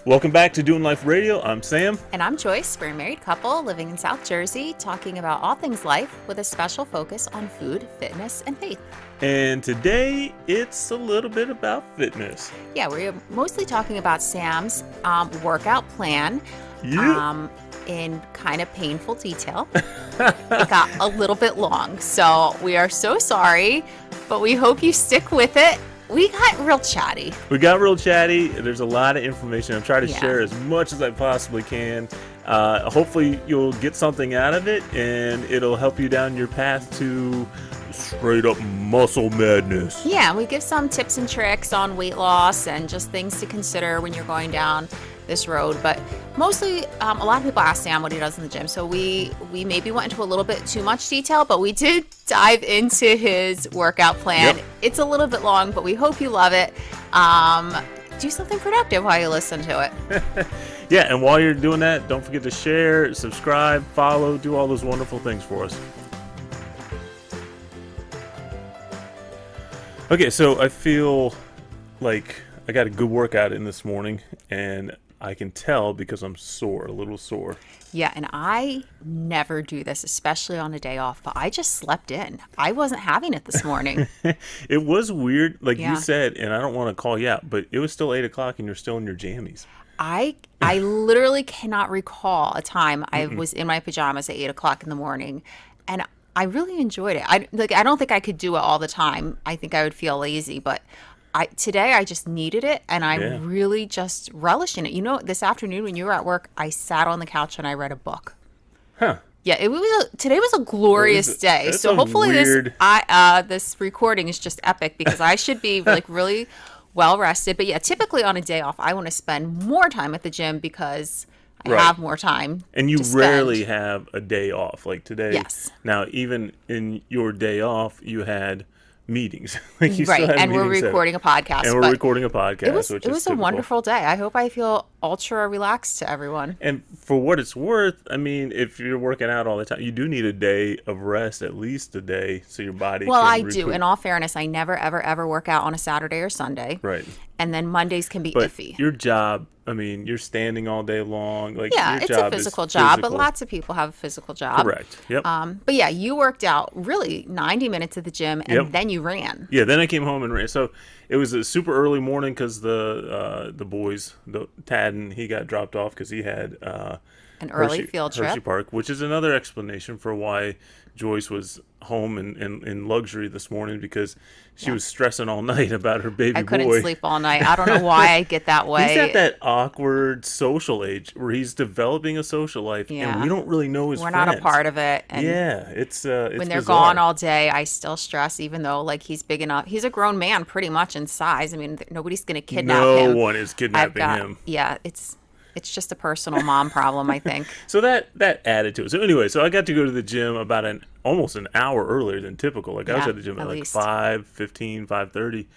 Welcome back to Doing Life Radio. I'm Sam. And I'm Joyce. We're a married couple living in South Jersey, talking about all things life with a special focus on food, fitness, and faith. And today it's a little bit about fitness. Yeah, we're mostly talking about Sam's workout plan in kind of painful detail. It got a little bit long, so we are so sorry, but we hope you stick with it. We got real chatty. There's a lot of information. I'm trying to share as much as I possibly can. Hopefully you'll get something out of it, and it'll help you down your path to straight up muscle madness. Yeah, we give some tips and tricks on weight loss and just things to consider when you're going down this road. But mostly, a lot of people ask Sam what he does in the gym. So we maybe went into a little bit too much detail, but we did dive into his workout plan. Yep. It's a little bit long, but we hope you love it. Do something productive while you listen to it. Yeah, and while you're doing that, don't forget to share, subscribe, follow, do all those wonderful things for us. Okay, so I feel like I got a good workout in this morning, and I can tell because I'm sore, a little sore. Yeah, and I never do this, especially on a day off, but I just slept in. I wasn't having it this morning. It was weird, like you said, and I don't want to call you out, but it was still 8 o'clock and you're still in your jammies. I literally cannot recall a time I was in my pajamas at 8 o'clock in the morning, and I really enjoyed it. I don't think I could do it all the time. I think I would feel lazy, but today I just needed it, and I really just relished in it. You know, this afternoon when you were at work, I sat on the couch and I read a book. Huh. Yeah, today was a glorious day. So hopefully this recording is just epic because I should be like really well rested. But yeah, typically on a day off, I want to spend more time at the gym because I have more time. And you rarely have a day off like today. Yes. Now, even in your day off, you had meetings. Like you right, still had and we're meetings recording a podcast. And we're recording a podcast, it was a wonderful day. I hope I feel ultra relaxed to everyone. And for what it's worth, I mean, if you're working out all the time, you do need a day of rest, at least a day, so your body Well, can I recoup. do. In all fairness, I never, ever, ever work out on a Saturday or Sunday. Right. And then Mondays can be iffy. Your job, I mean, you're standing all day long. Like, yeah, your it's job a physical is job, physical. but lots of people have a physical job. Correct. Yep. But yeah, you worked out really 90 minutes at the gym, and then you ran. Yeah, then I came home and ran. So it was a super early morning because the boys, Tad, and he got dropped off because he had an early field trip. Hershey Park, which is another explanation for why Joyce was home in luxury this morning, because she was stressing all night about her baby boy. I couldn't sleep all night. I don't know why I get that way. He's at that awkward social age where he's developing a social life, and we don't really know his friends. We're not a part of it. And it's when they're bizarre. gone all day, I still stress, even though like he's big enough. He's a grown man pretty much in size. I mean, nobody's going to kidnap him. No one is kidnapping him. Yeah, it's just a personal mom problem, I think. So that added to it. So anyway, so I got to go to the gym about almost an hour earlier than typical. Like I was at the gym at like 5:15, 5:30.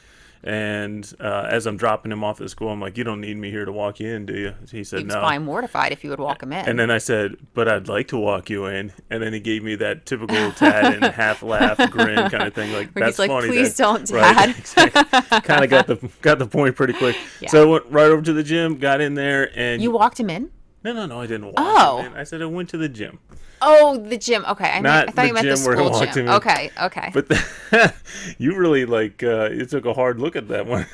And as I'm dropping him off at school, I'm like, "You don't need me here to walk you in, do you?" He said, "No." He was probably mortified if you would walk him in. And then I said, "But I'd like to walk you in." And then he gave me that typical Tad and half laugh grin kind of thing. Like, where that's he's like, funny. "Please don't, Dad." Right, exactly. Kind of got the point pretty quick. Yeah. So I went right over to the gym, got in there, and you walked him in. No, I didn't walk him in. I said I went to the gym. Oh, the gym. Okay, I thought you meant the school gym. In. Okay. But you really you took a hard look at that one.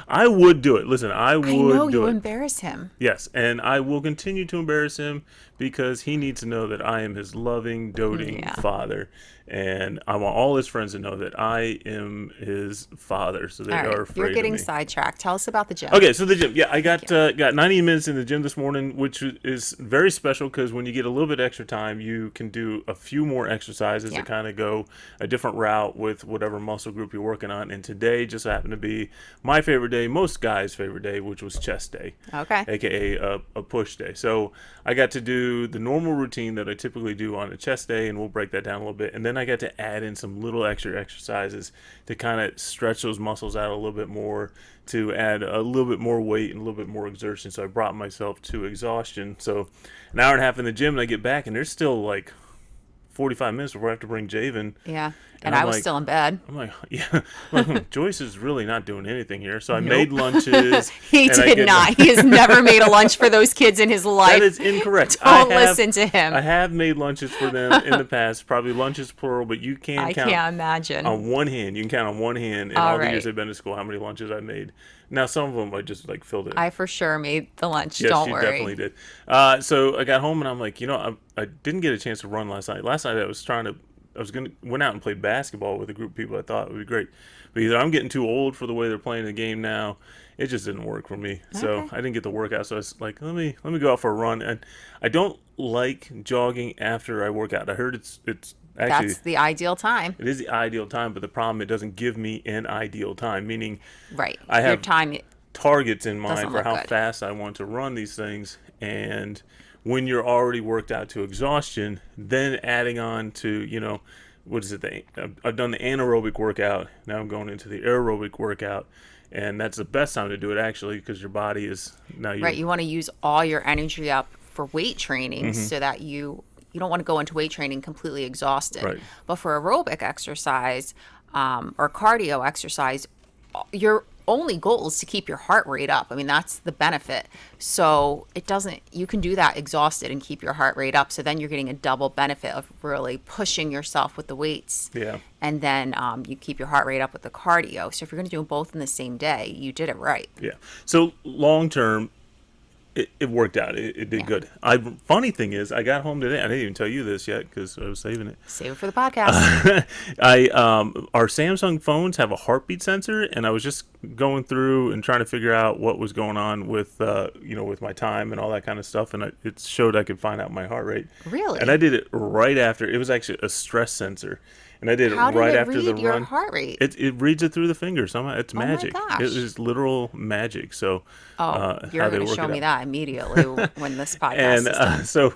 I would do it. Listen, I would do it. I know you embarrass him. Yes, and I will continue to embarrass him because he needs to know that I am his loving, doting father. And I want all his friends to know that I am his father, so they are afraid You're getting of me. sidetracked. Tell us about the gym. Okay, so the gym. Yeah, I got 90 minutes in the gym this morning, which is very special because when you get a little bit extra time, you can do a few more exercises to kind of go a different route with whatever muscle group you're working on. And today just happened to be my favorite day, most guys' favorite day, which was chest day. Okay. AKA a push day. So I got to do the normal routine that I typically do on a chest day, and we'll break that down a little bit. And then I got to add in some little extra exercises to kind of stretch those muscles out a little bit more, to add a little bit more weight and a little bit more exertion. So I brought myself to exhaustion. So an hour and a half in the gym, and I get back, and there's still like 45 minutes before I have to bring Javen. Yeah. And I was still in bed. I'm like, yeah. Joyce is really not doing anything here. So I Nope. made lunches. He did not. He has never made a lunch for those kids in his life. That is incorrect. Don't listen to him. I have made lunches for them in the past, probably lunches plural, but you can't count. I can't imagine. On one hand. You can count on one hand in all the years they've been to school how many lunches I made. Now, some of them I just like filled in. I for sure made the lunch. Yes, Don't you worry. definitely did. So I got home and I'm like, I didn't get a chance to run last night. Last night went out and played basketball with a group of people I thought would be great. But either I'm getting too old for the way they're playing the game now. It just didn't work for me. Okay. So I didn't get the workout. So I was like, let me go out for a run. And I don't like jogging after I work out. I heard it's actually, that's the ideal time. It is the ideal time, but the problem, it doesn't give me an ideal time, meaning I have your time targets in mind for how fast I want to run these things. And when you're already worked out to exhaustion, then adding on to, what is it? I've done the anaerobic workout. Now I'm going into the aerobic workout. And that's the best time to do it, actually, because your body is now. You want to use all your energy up for weight training so that you don't want to go into weight training completely exhausted. Right. But for aerobic exercise or cardio exercise, your only goal is to keep your heart rate up. I mean, that's the benefit. So you can do that exhausted and keep your heart rate up. So then you're getting a double benefit of really pushing yourself with the weights. Yeah. And then you keep your heart rate up with the cardio. So if you're going to do them both in the same day, you did it right. Yeah. So long term, it worked out. It did good. Funny thing is, I got home today. I didn't even tell you this yet because I was saving it. Save it for the podcast. Our Samsung phones have a heartbeat sensor, and I was just going through and trying to figure out what was going on with with my time and all that kind of stuff, and it showed I could find out my heart rate. Really? And I did it right after. It was actually a stress sensor. And I did it right after the run. How did it read your heart rate? It reads it through the finger. Somehow it's magic. Oh my gosh. It is literal magic. So you're going to show me that immediately when this podcast is done. So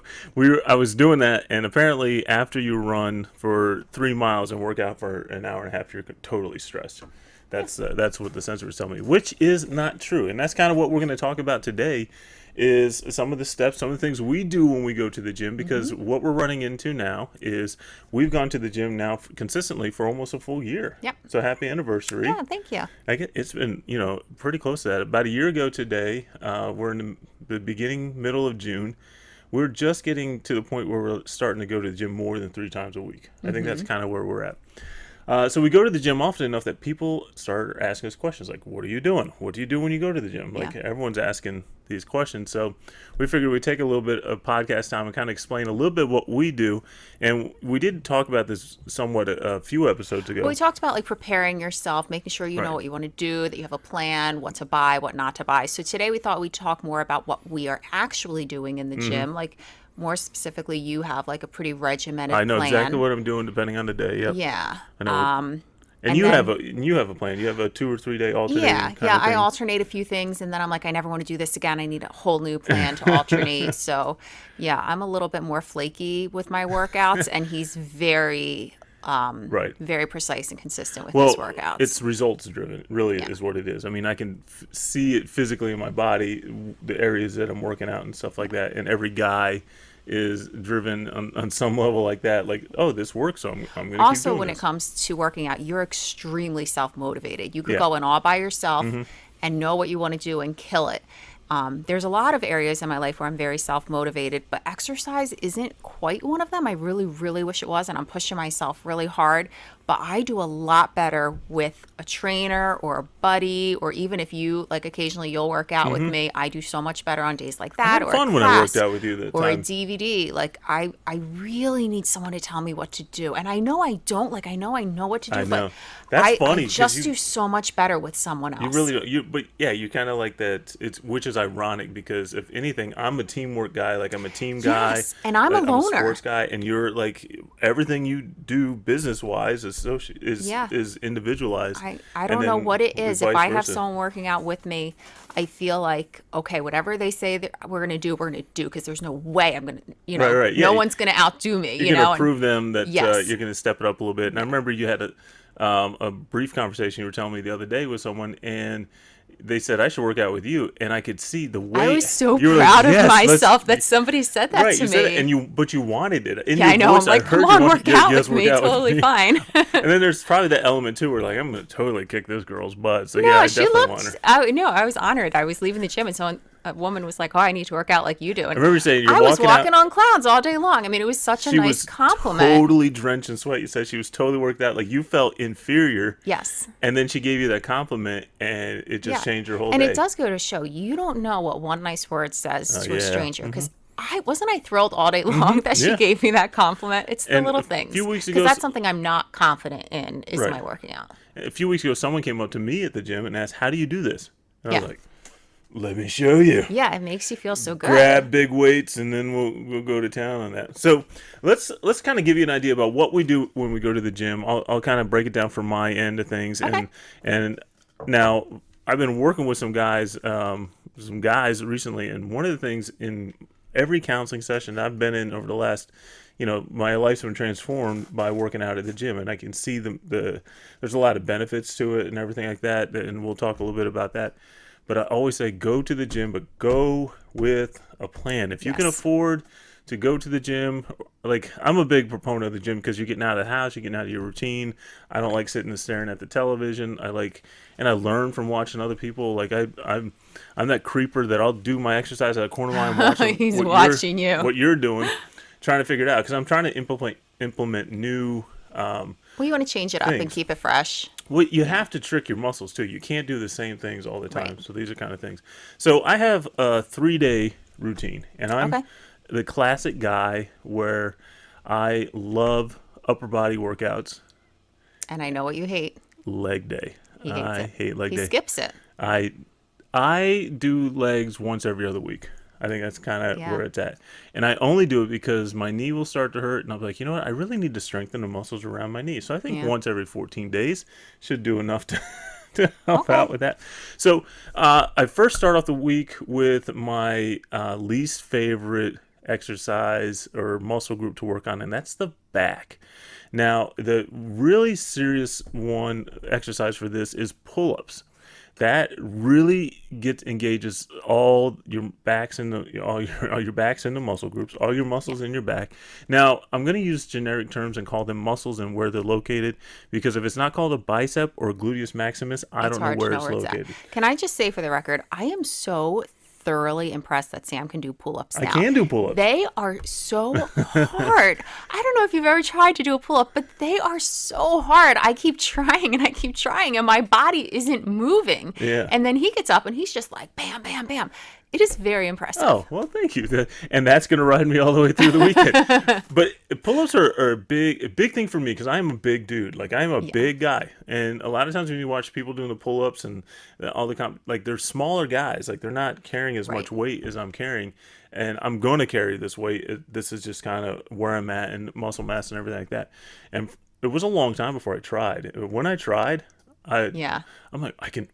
I was doing that, and apparently after you run for 3 miles and work out for an hour and a half, you're totally stressed. That's what the sensor was telling me, which is not true. And that's kind of what we're going to talk about today. Is some of the steps, some of the things we do when we go to the gym, because what we're running into now is we've gone to the gym now consistently for almost a full year. Yep. So happy anniversary. Yeah, thank you. It's been, pretty close to that. About a year ago today, we're in the middle of June. We're just getting to the point where we're starting to go to the gym more than 3 times a week. I think that's kind of where we're at. So we go to the gym often enough that people start asking us questions like, what are you doing? What do you do when you go to the gym? Like everyone's asking these questions. So we figured we'd take a little bit of podcast time and kind of explain a little bit what we do. And we did talk about this somewhat a few episodes ago. Well, we talked about like preparing yourself, making sure you know what you want to do, that you have a plan, what to buy, what not to buy. So today we thought we'd talk more about what we are actually doing in the gym. Like more specifically, you have like a pretty regimented plan. I know exactly what I'm doing depending on the day. Yep. Yeah. I know. And you have a plan. You have a 2 or 3 day alternating. Yeah. I alternate a few things, and then I'm like, I never want to do this again. I need a whole new plan to alternate. So, yeah, I'm a little bit more flaky with my workouts, and he's very, very precise and consistent with his workouts. It's results driven. Really is what it is. I mean, I can see it physically in my body, the areas that I'm working out and stuff like that. And every guy is driven on some level like that, like, oh, this works, so I'm going to keep also doing when this. It comes to working out, you're extremely self-motivated. You could go in all by yourself and know what you want to do and kill it. There's a lot of areas in my life where I'm very self-motivated, but exercise isn't quite one of them. I really, really wish it was, and I'm pushing myself really hard. But I do a lot better with a trainer or a buddy, or even if you, like, occasionally you'll work out with me. I do so much better on days like that. Or fun when I worked out with you that or time. A DVD. Like, I really need someone to tell me what to do. And I know I don't. Like, I know what to do. I know. But That's funny. I just do so much better with someone else. You really don't. But yeah, you kind of like that. Which is ironic because if anything, I'm a teamwork guy. Like, I'm a team guy. Yes, and I'm a loner. I'm a sports guy, and you're like everything you do business wise is individualized. I don't know what it is. If I have someone working out with me, I feel like, okay, whatever they say that we're going to do, because there's no way I'm going to, no one's going to outdo me. You're going to prove them that you're going to step it up a little bit. And I remember you had a brief conversation you were telling me the other day with someone, and they said I should work out with you, and I could see the way I was so you were proud like, of yes, myself that somebody said that right, to you said me. it, and but you wanted it. In Yeah, your I know. voice, I'm like, I heard come on, you work want, out yes, with me. work out with Totally me. fine. And then there's probably that element too, where like I'm gonna totally kick this girl's butt. So No, yeah, I she definitely want her. looked. No, I was honored. I was leaving the gym, and a woman was like, "Oh, I need to work out like you do." And I remember saying you're I was walking walking on clouds all day long. I mean, it was such a She nice was compliment. totally drenched in sweat. You said she was totally worked out. Like you felt inferior. Yes. And then she gave you that compliment, and it just changed your whole and day. it does go to show you don't know what one nice word says to a yeah. stranger, because I wasn't thrilled all day long that she Yeah. gave me that compliment. It's the And little a things. few weeks Because ago- that's something I'm not confident in is Right. my working out. A few weeks ago, someone came up to me at the gym and asked, "How do you do this?" And I Yeah. was like, "Let me show you." Yeah, it makes you feel so good. Grab big weights, and then we'll go to town on that. So let's kind of give you an idea about what we do when we go to the gym. I'll kind of break it down from my end of things, Okay. and now I've been working with some guys recently, and one of the things in every counseling session I've been in over the last, my life's been transformed by working out at the gym, and I can see there's a lot of benefits to it and everything like that, and we'll talk a little bit about that. But I always say go to the gym, but go with a plan. If you can Yes. afford to go to the gym, like I'm a big proponent of the gym because you're getting out of the house, you're getting out of your routine. I don't like sitting and staring at the television. And I learn from watching other people. Like I'm that creeper that I'll do my exercise at a corner line watching He's watching you. what you're doing, trying to figure it out because I'm trying to implement new. Well, you want to change it up and things. keep it fresh. Well, you have to trick your muscles too. You can't do the same things all the time. Right. So these are kind of things. So I have a 3-day routine, and I'm Okay. the classic guy where I love upper body workouts. And I know what you hate. Leg day. He hates I it. hate leg He day. skips it. I do legs once every other week. I think that's kind of Yeah. where it's at. And I only do it because my knee will start to hurt. And I'm like, you know what? I really need to strengthen the muscles around my knee. So I think Yeah. once every 14 days should do enough to, to help Okay. out with that. So I first start off the week with my least favorite exercise or muscle group to work on, and that's the back. Now, the really serious exercise for this is pull-ups. That really engages all your backs and all your backs into muscle groups, all your muscles in your back. Now, I'm going to use generic terms and call them muscles and where they're located, because if it's not called a bicep or a gluteus maximus, I It's don't know hard where to it's know where it's located. at. Can I just say for the record, I am so thoroughly impressed that Sam can do pull-ups now. I can do pull-ups. They are so hard. I don't know if you've ever tried to do a pull-up, but they are so hard. I keep trying and I keep trying, and my body isn't moving. Yeah. And then he gets up and he's just like, bam, bam, bam. It is very impressive. Oh, well, thank you. And that's going to ride me all the way through the weekend. But pull-ups are a big thing for me because I'm a big dude. Like, I'm a big guy. And a lot of times when you watch people doing the pull-ups and all like, they're smaller guys. Like, they're not carrying as much weight as I'm carrying. And I'm going to carry this weight. This is just kind of where I'm at and muscle mass and everything like that. And it was a long time before I tried. When I tried, I'm like, I can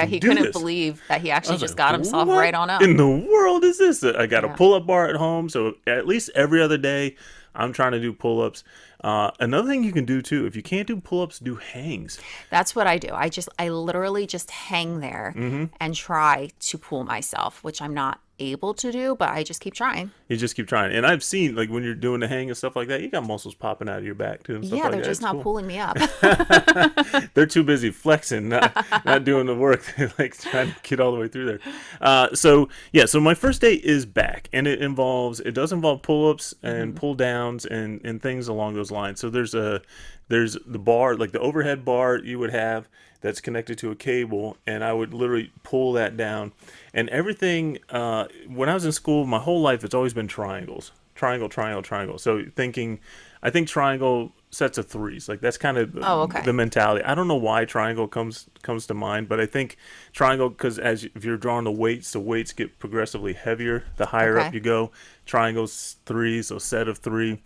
he do couldn't this. believe that he actually just like, got himself what right on up. in the world is this? I got a Yeah. pull-up bar at home, so at least every other day I'm trying to do pull-ups. Another thing you can do too, if you can't do pull-ups, do hangs. That's what I do. I literally just hang there Mm-hmm. and try to pull myself, which I'm not able to do, but I just keep trying. You just keep trying. And I've seen, like, when you're doing the hang and stuff like that, you got muscles popping out of your back too. And stuff Yeah, like they're that. just It's not cool. pulling me up. They're too busy flexing, not doing the work. They're like trying to get all the way through there. So my first day is back, and it does involve pull-ups and pull downs and things along those lines. So there's the bar, like the overhead bar you would have that's connected to a cable, and I would literally pull that down. And everything, when I was in school, my whole life, it's always been triangles. Triangle, triangle, triangle. So I think triangle sets of threes. Like that's kind of the mentality. I don't know why triangle comes to mind, but I think triangle, because if you're drawing the weights get progressively heavier the higher up you go. Triangle's 3, so set of 3.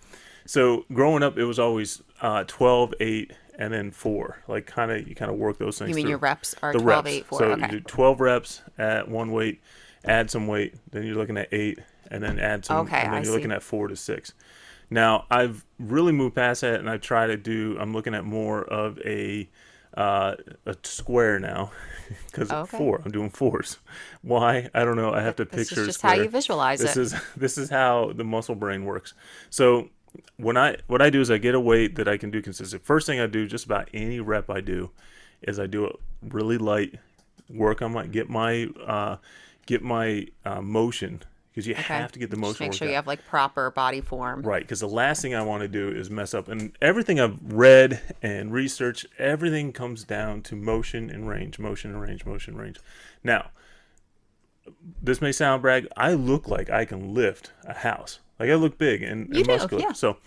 So growing up, it was always 12, 8, and then 4. Like you kind of work those things. You mean through. your reps are The 12, reps. 8, 4? So Okay. you do 12 reps at one weight, add some weight, then you're looking at 8, and then add some, Okay, and then I you're looking see. at 4 to 6. Now I've really moved past that, and I'm looking at more of a a square now because Oh, okay. four. I'm doing fours. Why? I don't know. I have to This picture is a just how square. you visualize This it. is this is how the muscle brain works. So what I do is I get a weight that I can do consistent. First thing I do, just about any rep I do, is I do it really light. Work on my get my motion, because you Okay. have to get the Just motion make worked sure you out. have like proper body form. Right, because the last thing I want to do is mess up. And everything I've read and researched, everything comes down to motion and range, motion and range, motion and range. Now, this may sound brag. I look like I can lift a house. Like I look big You and do, muscular. yeah. So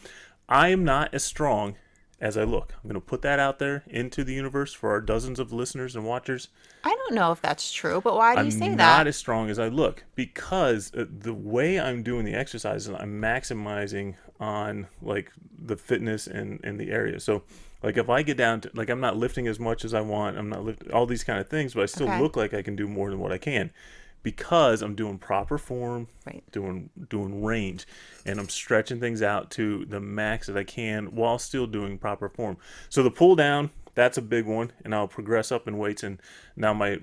I am not as strong as I look. I'm going to put that out there into the universe for our dozens of listeners and watchers. I don't know if that's true, but why do you say I'm not that? as strong as I look because the way I'm doing the exercises, I'm maximizing on like the fitness and the area. So like if I get down to like I'm not lifting as much as I want, I'm not lifting all these kind of things, but I still Okay. look like I can do more than what I can because I'm doing proper form, Right. doing range, and I'm stretching things out to the max that I can while still doing proper form. So the pull down, that's a big one, and I'll progress up in weights. And now my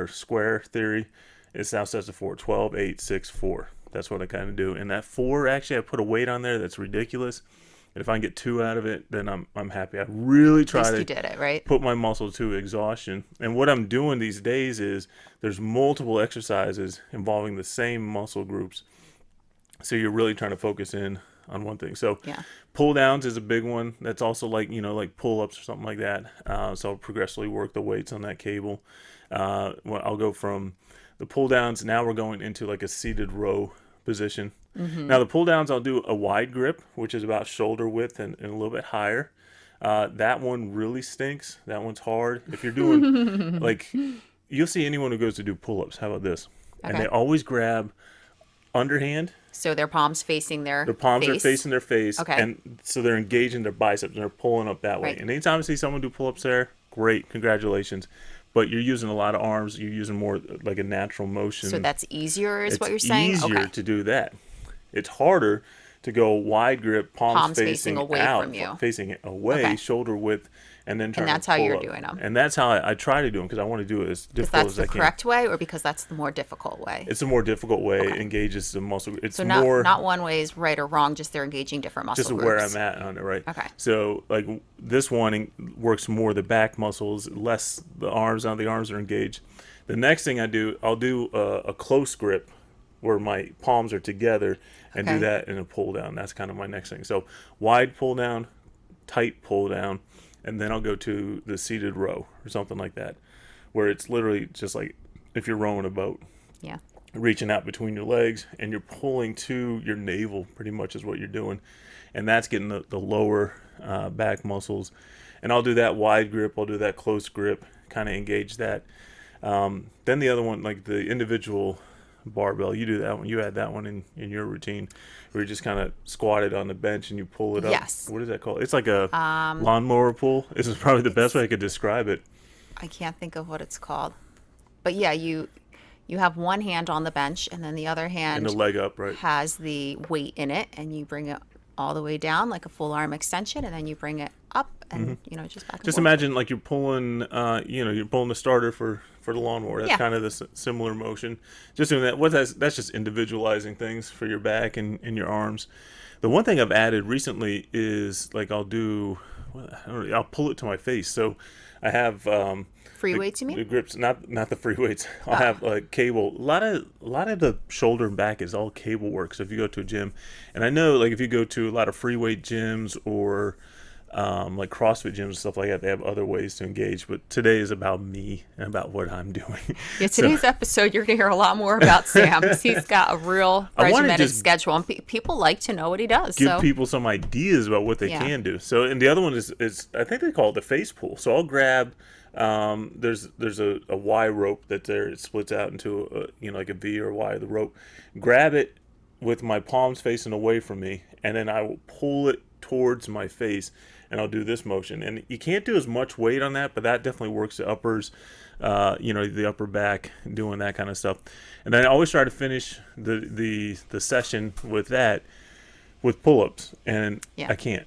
square theory is now sets of 4, 12, 8, 6, 4. That's what I kind of do. And that 4, actually, I put a weight on there that's ridiculous. And if I can get 2 out of it, then I'm happy. I really At try least to you did it, right? put my muscle to exhaustion. And what I'm doing these days is there's multiple exercises involving the same muscle groups. So you're really trying to focus in on one thing. So Yeah. pull downs is a big one. That's also like, like pull ups or something like that. So I'll progressively work the weights on that cable. I'll go from the pull downs. Now we're going into like a seated row position. Now the pull downs, I'll do a wide grip, which is about shoulder width and a little bit higher. That one really stinks. That one's hard. If you're doing like, you'll see anyone who goes to do pull ups. How about this? And they Okay. always grab underhand. So their palms facing their Their palms are face. facing their face, Okay. and so they're engaging their biceps and they're pulling up that way. Right. And anytime I see someone do pull ups there, great, congratulations. But you're using a lot of arms. You're using more like a natural motion. So that's easier, is It's what you're saying? easier Okay. to do that. It's harder to go wide grip, palms, Palms facing away out, from you. facing away, Okay. shoulder width, and then trying that's to how pull you're up. doing them. And that's how I try to do them because I want to do it as Because difficult that's as the I can. correct way, or because that's the more difficult way? It's a more difficult way. Engages the muscle. It's So more not one way is right or wrong, just they're engaging different muscle just groups. where I'm at on it, right? Okay. So like this one works more the back muscles, less the arms. Now the arms are engaged. The next thing I'll do a close grip where my palms are together and do Okay. that in a pull down. That's kind of my next thing. So wide pull down, tight pull down, and then I'll go to the seated row or something like that, where it's literally just like if you're rowing a boat, Yeah. reaching out between your legs and you're pulling to your navel, pretty much is what you're doing. And that's getting the lower back muscles. And I'll do that wide grip, I'll do that close grip, kind of engage that. Then the other one, like the individual barbell, you do that one, you add that one in your routine where you just kind of squat it on the bench and you pull it up. Yes. What is that called? It's like a lawnmower pull. This is probably the best way I could describe it. I can't think of what it's called. But yeah, you have one hand on the bench and then the other And hand the leg up, right? has the weight in it, and you bring it all the way down like a full arm extension, and then you bring it up and just back and Just forth. imagine like you're pulling, you're pulling the starter for the lawnmower. That's Yeah. kind of the similar motion. Just doing that. That's just individualizing things for your back and your arms. The one thing I've added recently is like I'll pull it to my face. So I have Free weights, you mean? the grips, not the free weights. I'll have like cable. A lot of the shoulder and back is all cable work. So if you go to a gym, and I know like if you go to a lot of free weight gyms or like CrossFit gyms and stuff like that, they have other ways to engage. But today is about me and about what I'm doing. Yeah, today's episode, you're going to hear a lot more about Sam because he's got a real I wanna regimented just schedule, and people like to know what he does. Give So people some ideas about what they Yeah. can do. So, and the other one is I think they call it the face pull. So I'll grab. There's a Y rope that there it splits out into like a V or Y. The rope, grab it with my palms facing away from me, and then I will pull it towards my face, and I'll do this motion. And you can't do as much weight on that, but that definitely works the uppers, the upper back, doing that kind of stuff. And then I always try to finish the session with that. with pull-ups, and Yeah. I can't.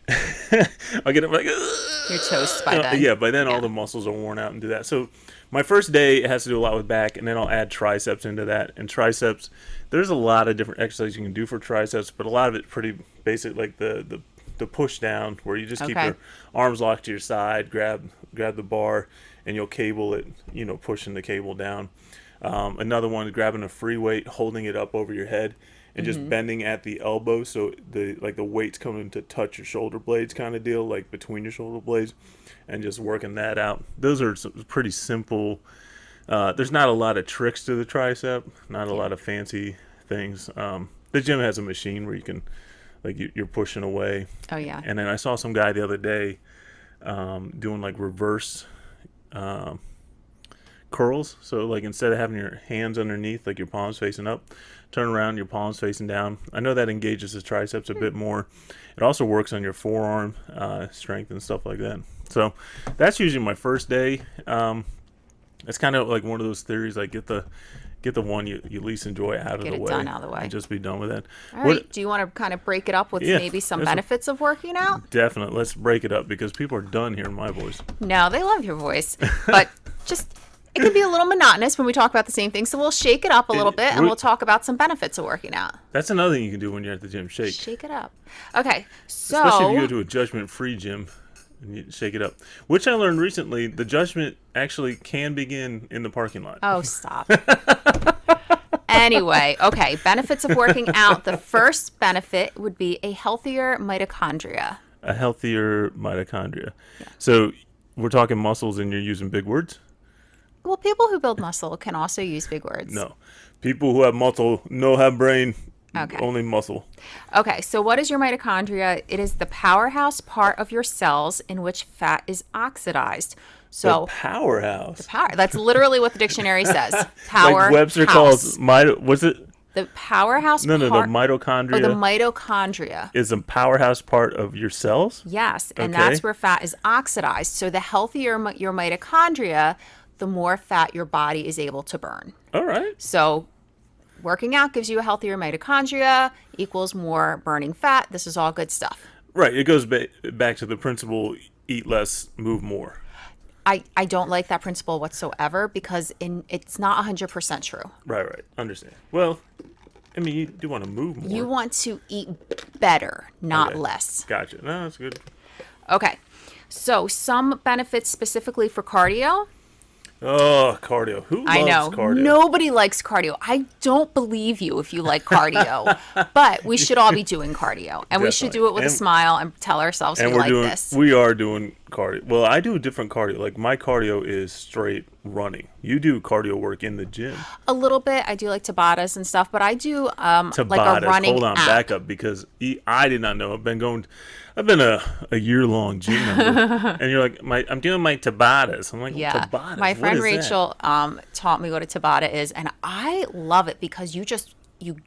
I get up like, You're toast by then. yeah. By then, all the muscles are worn out and do that. So my first day has to do a lot with back, and then I'll add triceps into that. And triceps, there's a lot of different exercises you can do for triceps, but a lot of it's pretty basic, like the push down, where you just keep your arms locked to your side, grab the bar, and you'll cable it, pushing the cable down. Another one is grabbing a free weight, holding it up over your head, and just bending at the elbow, so the weight's coming to touch your shoulder blades, kind of deal, like between your shoulder blades, and just working that out. Those are some pretty simple. There's not a lot of tricks to the tricep, not a lot of fancy things. The gym has a machine where you can, like, you're pushing away. Oh yeah. And then I saw some guy the other day doing like reverse curls. So like, instead of having your hands underneath, like your palms facing up, turn around, your palms facing down. I know that engages the triceps a bit more. It also works on your forearm strength and stuff like that. So that's usually my first day. It's kind of like one of those theories, like get the one you least enjoy out of the way. Get it done out of the way. And just be done with it. All right. Do you want to kind of break it up with maybe some benefits of working out? Definitely. Let's break it up, because people are done hearing my voice. No, they love your voice. But just, it can be a little monotonous when we talk about the same thing. So we'll shake it up a little bit, and we'll talk about some benefits of working out. That's another thing you can do when you're at the gym. Shake it up. Okay. So, especially if you go to a judgment-free gym and you shake it up. Which I learned recently, the judgment actually can begin in the parking lot. Oh, stop. Anyway, okay, benefits of working out. The first benefit would be a healthier mitochondria. A healthier mitochondria. Yeah. So we're talking muscles, and you're using big words? Well, people who build muscle can also use big words. No. People who have muscle no have brain, only muscle. Okay, so what is your mitochondria? It is the powerhouse part of your cells in which fat is oxidized. So the powerhouse. That's literally what the dictionary says. Power. Like Webster calls was it? The powerhouse No, part. the mitochondria. Oh, the mitochondria. Is a powerhouse part of your cells? Yes, and that's where fat is oxidized. So the healthier your mitochondria, the more fat your body is able to burn. All right. So working out gives you a healthier mitochondria equals more burning fat. This is all good stuff. Right. It goes back to the principle, eat less, move more. I don't like that principle whatsoever, because it's not 100% true. Right. Understand. Well, I mean, you do want to move more. You want to eat better, not less. Gotcha. No, that's good. Okay. So some benefits specifically for cardio. Oh, cardio. Who loves cardio? Nobody likes cardio. I don't believe you if you like cardio. But we should all be doing cardio. And we should do it with a smile and tell ourselves we like this. We are doing cardio. Well, I do a different cardio. Like, my cardio is straight running. You do cardio work in the gym. A little bit. I do like Tabatas and stuff. But I do like Tabatas. a running Hold on, app. back up. Because I did not know. I've been a year-long gym member. And you're like, I'm doing my Tabatas. I'm like, Tabatas? My friend Rachel taught me what a Tabata is, and I love it because you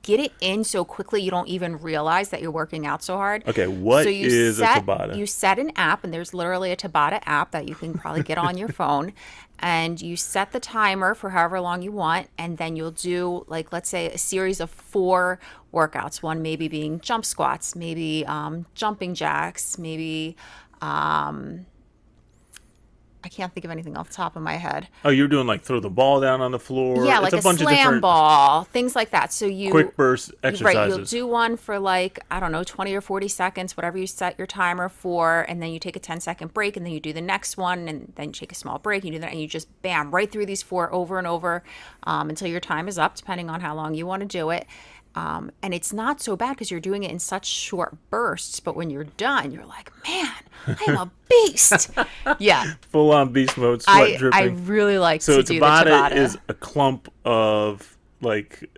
get it in so quickly you don't even realize that you're working out so hard. Okay, what is a Tabata? You set an app, and there's literally a Tabata app that you can probably get on your phone, and you set the timer for however long you want, and then you'll do, like, let's say a series of 4 workouts, one maybe being jump squats, maybe jumping jacks, maybe I can't think of anything off the top of my head. Oh, you're doing like throw the ball down on the floor. Yeah, it's like a bunch slam of different ball, things like that. So you quick burst exercises. Right, you'll do one for like, I don't know, 20 or 40 seconds, whatever you set your timer for, and then you take a 10-second break, and then you do the next one, and then you take a small break, you do that, and you just bam, right through these 4 over and over until your time is up, depending on how long you want to do it. And it's not so bad because you're doing it in such short bursts, but when you're done, you're like, man, I am a beast. Yeah. Full on beast mode, sweat dripping. I really like to do the Tabata. Tabata. So Tabata is a clump of like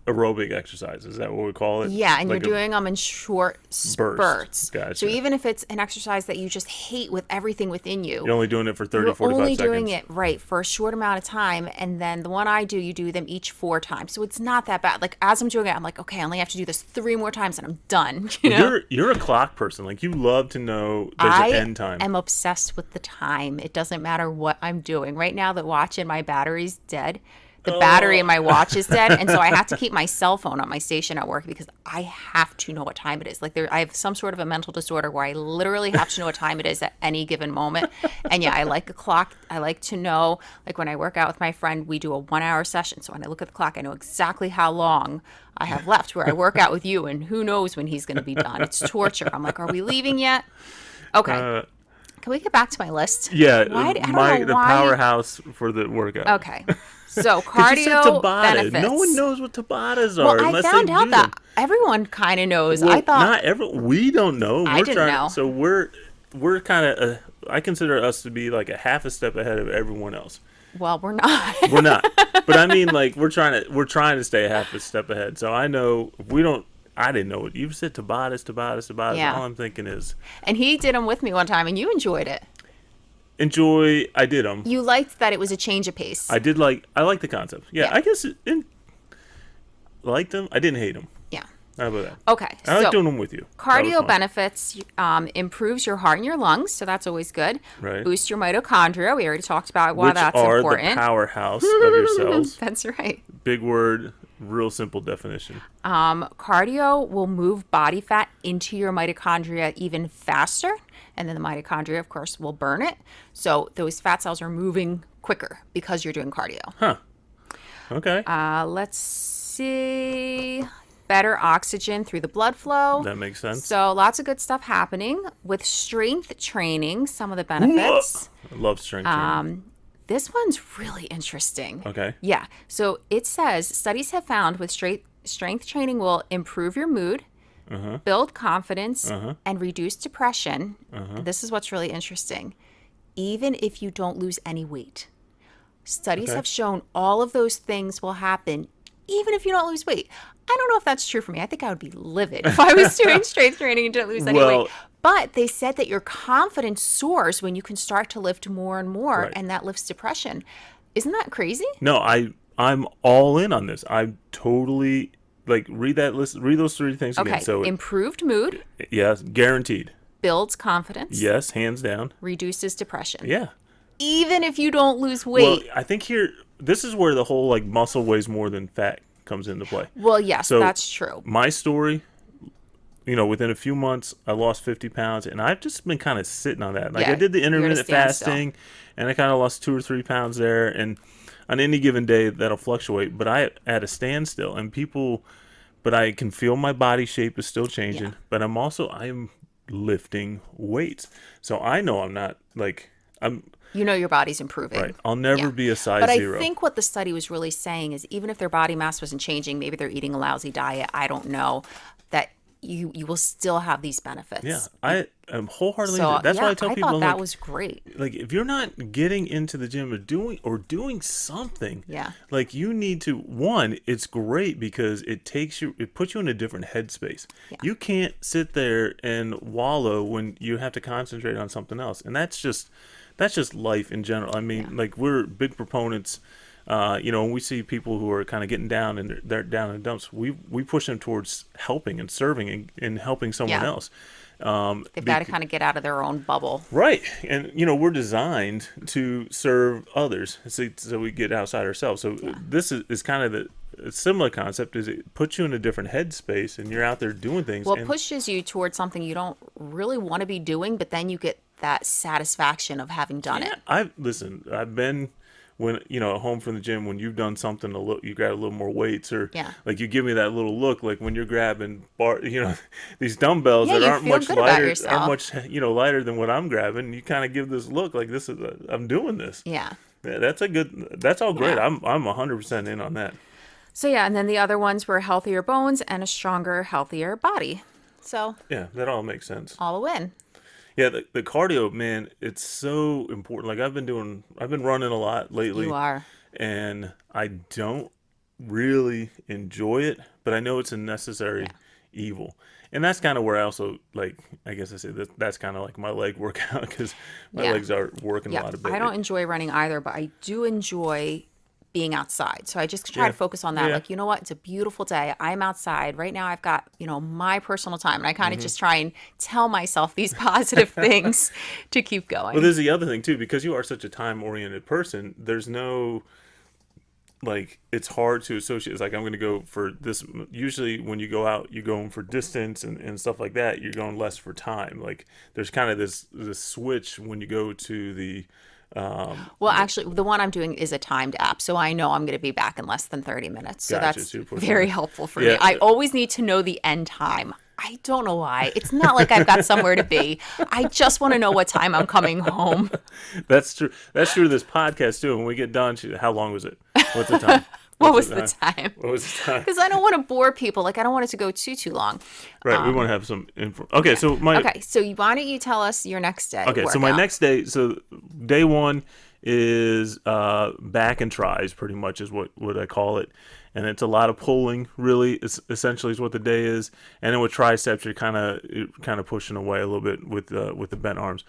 aerobic exercise. Is that what we call it? Yeah, and like you're doing them in short spurts. Gotcha. So even if it's an exercise that you just hate with everything within you, you're only doing it for 30, 45 seconds. You're only doing it, right, for a short amount of time. And then the one I do, you do them each 4 times. So it's not that bad. Like, as I'm doing it, I'm like, okay, I only have to do this 3 more times and I'm done. You know? You're a clock person. Like, you love to know there's an end time. I am obsessed with the time. It doesn't matter what I'm doing. Right now, the watch in my battery's dead. the battery in my watch is dead, and so I have to keep my cell phone on my station at work because I have to know what time it is. Like I have some sort of a mental disorder where I literally have to know what time it is at any given moment. And yeah, I like a clock. I like to know, like when I work out with my friend, we do a 1-hour session. So when I look at the clock, I know exactly how long I have left. Where I work out with you, and who knows when he's going to be done. It's torture. I'm like, are we leaving yet? Okay. Can we get back to my list? Yeah, I don't know the why. powerhouse for the workout. Okay. So 'Cause you said cardio Tabata. benefits. No one knows what Tabatas are Well, I unless found they out do that them. everyone kind of knows. Well, I thought not everyone. We don't know. I didn't know. So we're kind of. I consider us to be like a half a step ahead of everyone else. well, we're not. We're not, but I mean, like we're trying to stay a half a step ahead. So I know if we don't. I didn't know what you said. Tabatas. Yeah. All I'm thinking is And he did them with me one time, and you enjoyed it. enjoy. I did them. You liked that it was a change of pace. I like the concept. Yeah, Yeah. I guess liked them. I didn't hate them. Yeah. How about that? Okay. I like so doing them with you. That was cardio fun. benefits improves your heart and your lungs, so that's always good. Right. Boost your mitochondria. We already talked about why Which that's are important. the powerhouse of your cells. That's right. Big word, real simple definition. Cardio will move body fat into your mitochondria even faster, and then the mitochondria, of course, will burn it. So those fat cells are moving quicker because you're doing cardio. Huh. Okay. Let's see. Better oxygen through the blood flow. That makes sense. So lots of good stuff happening with strength training. Some of the benefits. I love strength training. This one's really interesting. Okay. Yeah. So it says studies have found with strength training will improve your mood, build confidence, and reduce depression. This is what's really interesting. Even if you don't lose any weight. Studies Okay. have shown all of those things will happen even if you don't lose weight. I don't know if that's true for me. I think I would be livid if I was doing strength training and didn't lose any Well- weight. But they said that your confidence soars when you can start to lift more and more, Right. and that lifts depression. Isn't that crazy? No, I'm all in on this. I'm totally like read that list. Read those three things Okay. again. So Improved mood, yes, guaranteed. builds confidence, Yes, hands down. reduces depression. Yeah. Even if you don't lose weight. Well, I think this is where the whole like muscle weighs more than fat comes into play. Well, yes, So- that's true. My story, within a few months, I lost 50 pounds, and I've just been kind of sitting on that. Like Yeah, I did the you're at a intermittent standstill. fasting, and I kind of lost 2 or 3 pounds there, and on any given day that'll fluctuate. But I at a standstill, but I can feel my body shape is still changing. Yeah. But I'm lifting weights, so I know I'm not like I'm You know your body's improving. right. I'll never Yeah. be a size But I 0. think what the study was really saying is even if their body mass wasn't changing, maybe they're eating a lousy diet, I don't know, that you will still have these benefits. Yeah, I am wholeheartedly. So That's yeah, why I tell people thought I'm that like, was great. like if you're not getting into the gym or doing something, Yeah. like you need to. One, it's great because it puts you in a different headspace. Yeah. You can't sit there and wallow when you have to concentrate on something else, and that's just life in general. I mean, like we're big proponents. When we see people who are kind of getting down and they're down in the dumps, we push them towards helping and serving and helping someone Yeah. else. They've got to kind of get out of their own bubble. Right. And, we're designed to serve others so we get outside ourselves. So this is kind of a similar concept is it puts you in a different headspace and you're out there doing things. Well, and it pushes you towards something you don't really want to be doing, but then you get that satisfaction of having done it. I've been when, at home from the gym, when you've done something you grab a little more weights or Yeah. like you give me that little look, like when you're grabbing these dumbbells Yeah, that you aren't feel much good about lighter, yourself. lighter than what I'm grabbing. You kind of give this look like I'm doing this. Yeah. Yeah, that's all great. Yeah. I'm 100% in on that. So yeah, and then the other ones were healthier bones and a stronger, healthier body. So Yeah, that all makes sense. all a win. Yeah, the cardio, man, it's so important. Like I've been running a lot lately. You are. And I don't really enjoy it, but I know it's a necessary evil. And that's kind of where I also I guess I say that's kind of like my leg workout because my Yeah. legs are working a Yeah, lot of it. I don't enjoy running either, but I do enjoy being outside. So I just try to focus on that. Yeah. Like, you know what? It's a beautiful day. I'm outside. Right now I've got, my personal time. And I kind of just try and tell myself these positive things to keep going. Well, there's the other thing too, because you are such a time-oriented person. There's no, like it's hard to associate. It's like I'm going to go for this. Usually, when you go out, you're going for distance and stuff like that. You're going less for time. Like there's kind of this switch when you go to the. Well, actually, the one I'm doing is a timed app, so I know I'm going to be back in less than 30 minutes. So Gotcha, that's super very cool. helpful for Yeah. me. I always need to know the end time. I don't know why. It's not like I've got somewhere to be. I just want to know what time I'm coming home. That's true. That's true. Of this podcast too. When we get done, how long was it? What's the time? What What's was the time? What was the time? Because I don't want to bore people. Like, I don't want it to go too long. Right. We want to have some info. Okay. So Okay, so why don't you tell us your next day? Okay. So my next day. So day one is back and tries. Pretty much is what I call it. And it's a lot of pulling, really. It's essentially is what the day is. And then with triceps, you're kind of pushing away a little bit with the bent arms.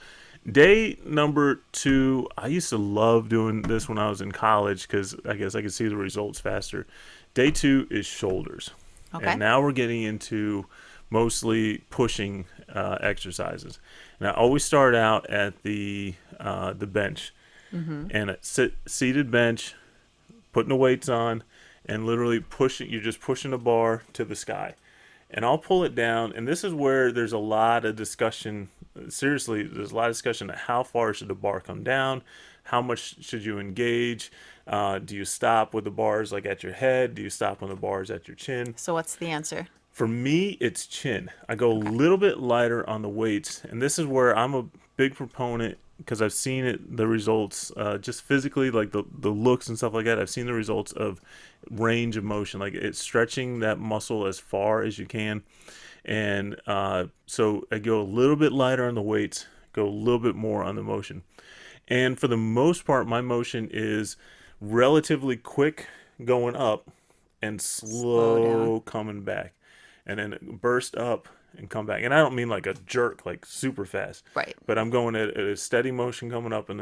Day number 2, I used to love doing this when I was in college because I guess I could see the results faster. Day 2 is shoulders. Okay. And now we're getting into mostly pushing exercises. And I always start out at the bench, and a seated bench, putting the weights on, and literally pushing. You're just pushing a bar to the sky, and I'll pull it down. And this is where there's a lot of discussion. Seriously, there's a lot of discussion of how far should the bar come down, how much should you engage. Do you stop with the bars like at your head? Do you stop when the bar is at your chin? So what's the answer? For me, it's chin. I go a little bit lighter on the weights, and this is where I'm a big proponent because I've seen the results just physically, like the looks and stuff like that. I've seen the results of range of motion, like it's stretching that muscle as far as you can. And so I go a little bit lighter on the weights, go a little bit more on the motion. And for the most part, my motion is relatively quick going up and slow coming back. And then burst up and come back. And I don't mean like a jerk, like super fast. Right. But I'm going at a steady motion coming up and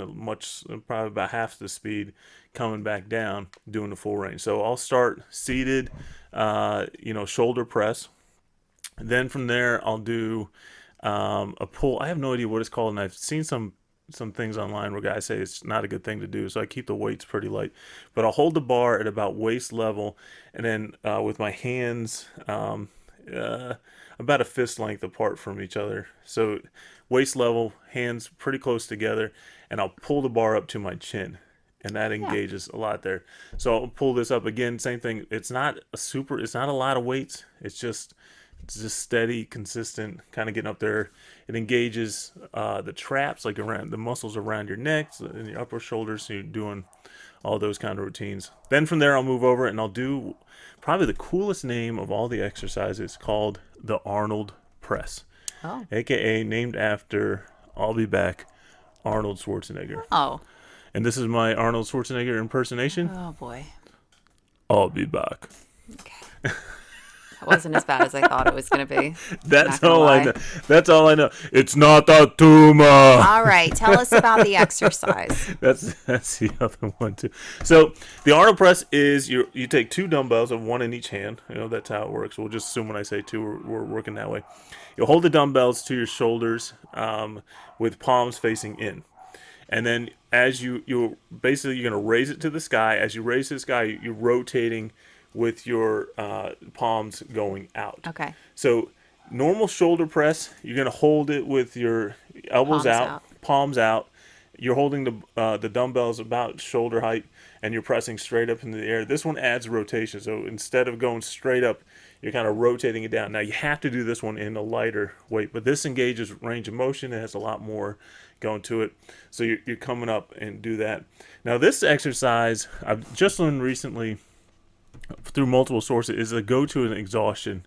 probably about half the speed coming back down, doing the full range. So I'll start seated, shoulder press. Then from there, I'll do a pull. I have no idea what it's called, and I've seen some things online where guys say it's not a good thing to do, so I keep the weights pretty light. But I'll hold the bar at about waist level, and then with my hands about a fist length apart from each other. So waist level, hands pretty close together, and I'll pull the bar up to my chin. And that engages a lot there. So I'll pull this up again. Same thing. It's not a lot of weights. It's just steady, consistent, kind of getting up there. It engages the traps, like around the muscles around your neck and your upper shoulders. So you're doing all those kind of routines. Then from there, I'll move over and I'll do probably the coolest name of all the exercises, called the Arnold Press, aka named after, I'll be back, Arnold Schwarzenegger. Oh. And this is my Arnold Schwarzenegger impersonation. Oh boy. I'll be back. Okay. That wasn't as bad as I thought it was going to be. That's all I know. That's all I know. It's not a tumor. All right. Tell us about the exercise. That's the other one too. So the Arnold press is you take 2 dumbbells of 1 in each hand. That's how it works. We'll just assume when I say 2, we're working that way. You'll hold the dumbbells to your shoulders with palms facing in. And then as you're going to raise it to the sky. As you raise to the sky, you're rotating with your palms going out. Okay. So normal shoulder press, you're going to hold it with your elbows out, palms out. You're holding the dumbbells about shoulder height, and you're pressing straight up into the air. This one adds rotation. So instead of going straight up, you're kind of rotating it down. Now you have to do this one in a lighter weight, but this engages range of motion. It has a lot more going to it. So you're coming up and do that. Now this exercise, I've just learned recently through multiple sources, is a go to an exhaustion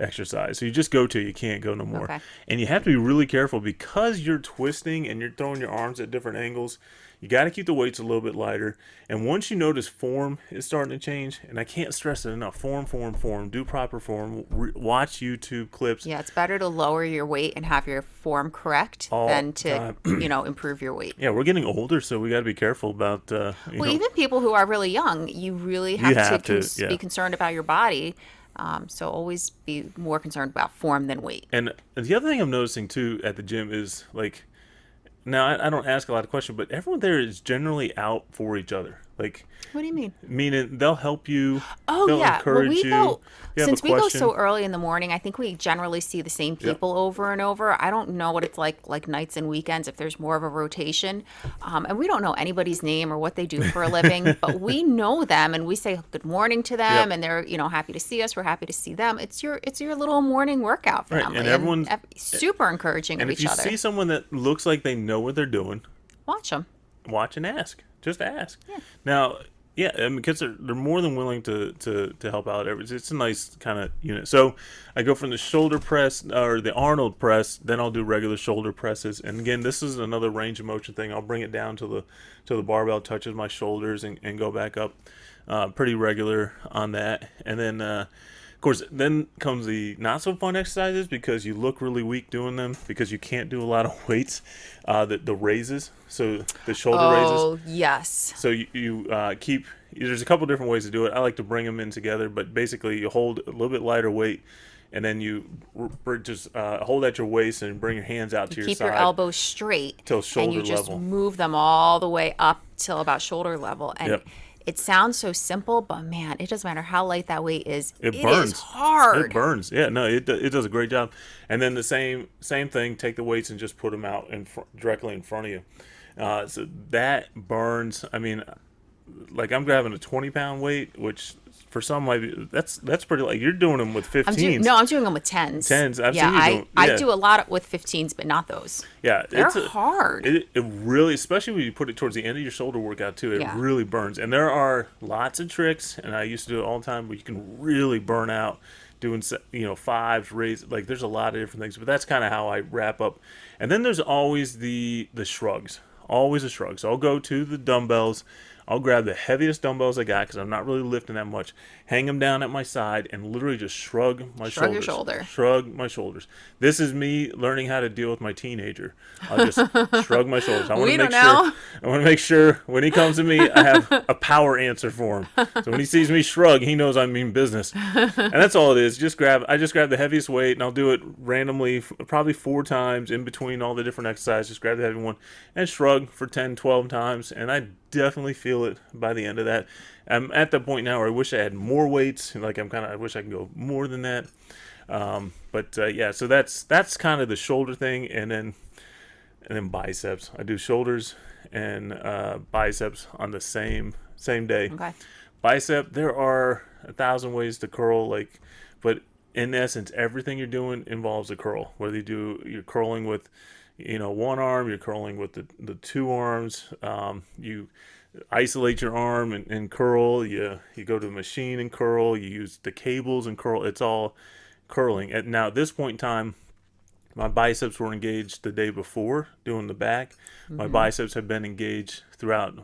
exercise. So you just go to, you can't go no more. Okay. And you have to be really careful because you're twisting and you're throwing your arms at different angles. You got to keep the weights a little bit lighter. And once you notice form is starting to change, and I can't stress it enough, form, do proper form, watch YouTube clips. Yeah, it's better to lower your weight and have your form correct than to, improve your weight. Yeah, we're getting older, so we got to be careful about, even people who are really young, you really have to be concerned about your body. So always be more concerned about form than weight. And the other thing I'm noticing too at the gym is, like, now I don't ask a lot of questions, but everyone there is generally out for each other. Like, What do you mean? meaning they'll help you, Oh they'll yeah. Well, encourage we you. go You have a since we go question. so early in the morning. I think we generally see the same Yep. people over and over. I don't know what it's like nights and weekends if there's more of a rotation, and we don't know anybody's name or what they do for a living, but we know them and we say good morning to them, Yep. and they're happy to see us. We're happy to see them. It's your little morning workout Right. And family, and everyone's, super encouraging and of if each you other. see someone that looks like they know what they're doing, Watch them. watch and ask. Just ask. Yeah. Now, yeah, I mean, kids they're more than willing to help out. It's a nice kind of unit. So I go from the shoulder press or the Arnold press, then I'll do regular shoulder presses. And again, this is another range of motion thing. I'll bring it down till the barbell touches my shoulders and go back up, pretty regular on that. And then of course, then comes the not so fun exercises because you look really weak doing them because you can't do a lot of weights. The raises, so the shoulder raises. Oh yes. So you keep. There's a couple different ways to do it. I like to bring them in together, but basically you hold a little bit lighter weight, and then you just hold at your waist and bring your hands out to your Keep side your elbows straight till and shoulder you just level. move them all the way up till about shoulder level. And Yep. it sounds so simple, but man, it doesn't matter how light that weight is. It It burns. is hard. It burns. Yeah, no, it does a great job. And then the same thing. Take the weights and just put them out directly in front of you. So that burns. I mean, like I'm grabbing a 20-pound weight, which for some might be that's pretty. Like you're doing them with 15s. I'm doing them with tens. Tens, I've yeah, seen you I doing- I yeah. do a lot with 15s, but not those. Yeah, They're it's hard. It really, especially when you put it towards the end of your shoulder workout too, it Yeah. really burns. And there are lots of tricks, and I used to do it all the time, where you can really burn out doing fives, raise. Like there's a lot of different things, but that's kind of how I wrap up. And then there's always the shrugs, always a shrug. So I'll go to the dumbbells. I'll grab the heaviest dumbbells I got because I'm not really lifting that much. Hang them down at my side and literally just shrug my Shrug shoulders. your shoulder. Shrug my shoulders. This is me learning how to deal with my teenager. I'll just shrug my shoulders. I want We to make don't sure. know. I want to make sure when he comes to me, I have a power answer for him. So when he sees me shrug, he knows I mean business. And that's all it is. I just grab the heaviest weight and I'll do it randomly, probably 4 times in between all the different exercises. Just grab the heavy one and shrug for 10, 12 times, and I definitely feel it by the end of that. I'm at the point now where I wish I had more weights. Like I wish I could go more than that. Yeah, so that's kind of the shoulder thing, and then biceps. I do shoulders and biceps on the same day. Okay. Bicep, there are 1,000 ways to curl, but in essence, everything you're doing involves a curl. Whether you're curling with one arm, you're curling with the 2 arms, you isolate your arm and curl, you go to the machine and curl, you use the cables and curl. It's all curling. And now at this point in time, my biceps were engaged the day before doing the back. My biceps have been engaged throughout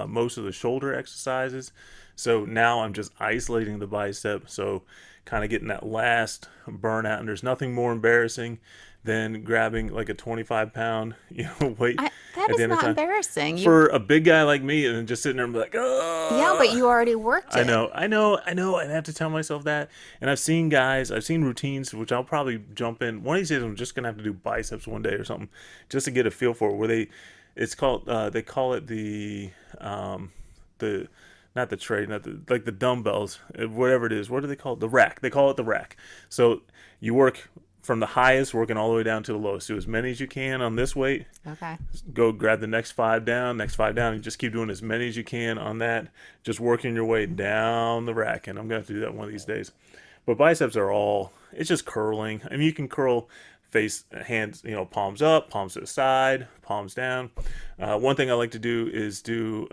most of the shoulder exercises. So now I'm just isolating the bicep, so kind of getting that last burnout. And there's nothing more embarrassing than grabbing like a 25-pound weight That at is the end of not time. embarrassing. For a big guy like me, and then just sitting there and be like, oh. Yeah, but you already worked it. I know. I have to tell myself that. And I've seen routines, which I'll probably jump in. One of these days, I'm just going to have to do biceps one day or something, just to get a feel for it, they call it not the tray, like the dumbbells, whatever it is. What do they call it? The rack. They call it the rack. So you work from the highest, working all the way down to the lowest. Do as many as you can on this weight. Okay. Go grab the next 5 down, and just keep doing as many as you can on that. Just working your way down the rack, and I'm going to have to do that one of these days. But biceps it's just curling. I mean, you can curl hands, palms up, palms to the side, palms down. One thing I like to do is do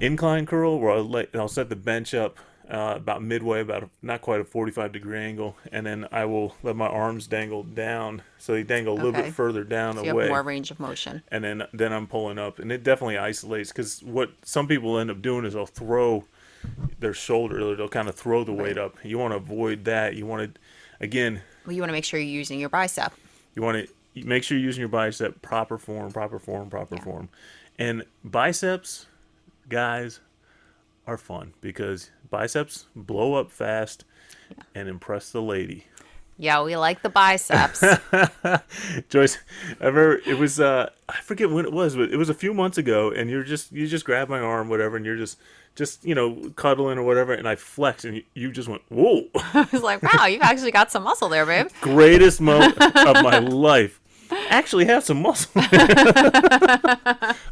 incline curl, where I'll set the bench up about midway, about not quite a 45-degree angle, and then I will let my arms dangle down, so they dangle a little bit further down So away. you have more range of motion. And then I'm pulling up, and it definitely isolates, because what some people end up doing is they'll throw their shoulder, they'll kind of throw the weight up. You want to avoid that. You want to, again, Well, you want to make sure you're using your bicep. you want to make sure you're using your bicep, proper form. And biceps, guys, are fun because biceps blow up fast and impress the lady. Yeah, we like the biceps. Joyce, I remember it was I forget when it was, but it was a few months ago, and you just grabbed my arm, whatever, and you're just cuddling or whatever, and I flexed, and you just went whoa. I was like, wow, you've actually got some muscle there, babe. Greatest moment of my life. Actually have some muscle.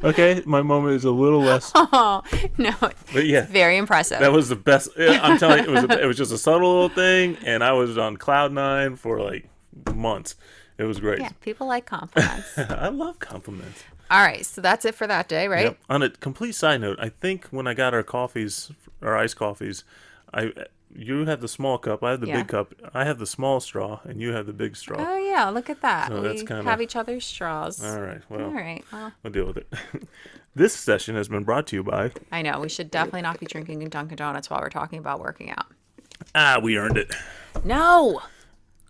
Okay, my moment is a little less. Oh, no. But yeah, Very impressive. that was the best. I'm telling you, it was just a subtle little thing, and I was on cloud nine for like months. It was great. Yeah, people like compliments. I love compliments. All right, so that's it for that day, right? Yep. On a complete side note, I think when I got our iced coffees, you have the small cup, I have the big cup. I have the small straw, and you have the big straw. Oh, yeah, look at that. So we have each other's straws. All right, well, Well, we'll deal with it. This session has been brought to you by... I know, we should definitely not be drinking Dunkin' Donuts while we're talking about working out. We earned it. No!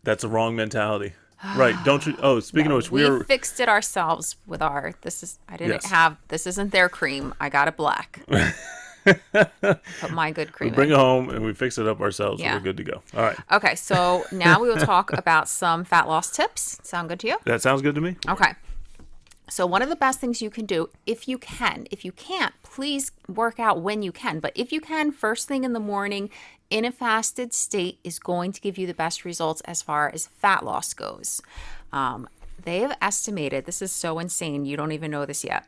That's a wrong mentality. Right, don't you... Oh, speaking of which, we fixed it ourselves with our... This isn't their cream. I got it black. Put my good cream We bring it home and we fix it up ourselves. Yeah. So we're good to go. All right. Okay, so now we will talk about some fat loss tips. Sound good to you? That sounds good to me. Okay. So one of the best things you can do, if you can, if you can't, please work out when you can. But if you can, first thing in the morning in a fasted state is going to give you the best results as far as fat loss goes. They have estimated, this is so insane, you don't even know this yet,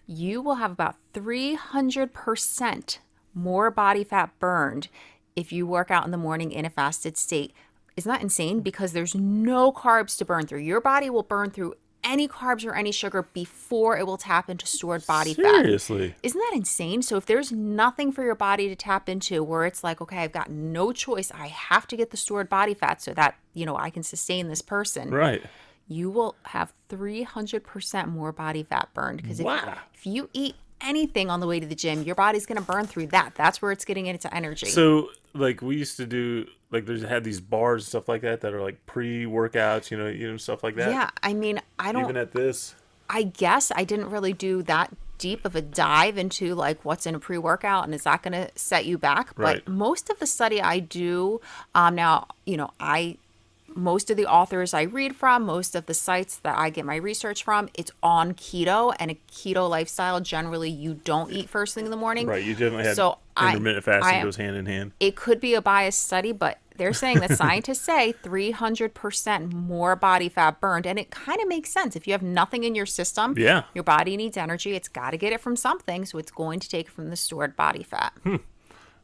you will have about 300% more body fat burned if you work out in the morning in a fasted state. Isn't that insane? Because there's no carbs to burn through. Your body will burn through any carbs or any sugar before it will tap into stored body fat. Seriously? Isn't that insane? So if there's nothing for your body to tap into where it's like, okay, I've got no choice, I have to get the stored body fat so that, I can sustain this person. Right. You will have 300% more body fat burned. Because if you eat anything on the way to the gym, your body's going to burn through that. That's where it's getting its energy. So, like, we used to do, like, had these bars and stuff like that are, like, pre-workouts, stuff like that. Yeah, I mean, I don't... Even at this? I guess I didn't really do that deep of a dive into, like, what's in a pre-workout and is that going to set you back. Right. But most of the study I do, most of the authors I read from, most of the sites that I get my research from, it's on keto, and a keto lifestyle, generally you don't eat first thing in the morning. Right, you definitely have intermittent fasting goes hand in hand. It could be a biased study, but they're saying that scientists say 300% more body fat burned, and it kind of makes sense. If you have nothing in your system, your body needs energy. It's got to get it from something, so it's going to take it from the stored body fat.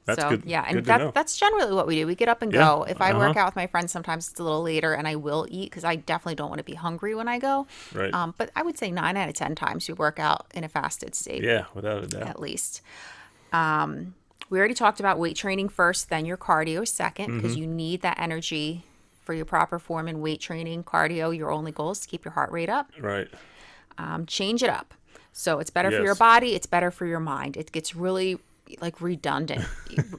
That's good. Yeah, and good that's generally what we do. We get up and go. If I work out with my friends, sometimes it's a little later, and I will eat because I definitely don't want to be hungry when I go. Right. But I would say 9 out of 10 times we work out in a fasted state. Yeah, without a doubt. At least. We already talked about weight training first, then your cardio second, because you need that energy for your proper form in weight training. Cardio, your only goal is to keep your heart rate up. Right. Change it up. So it's better for your body. It's better for your mind. It gets really redundant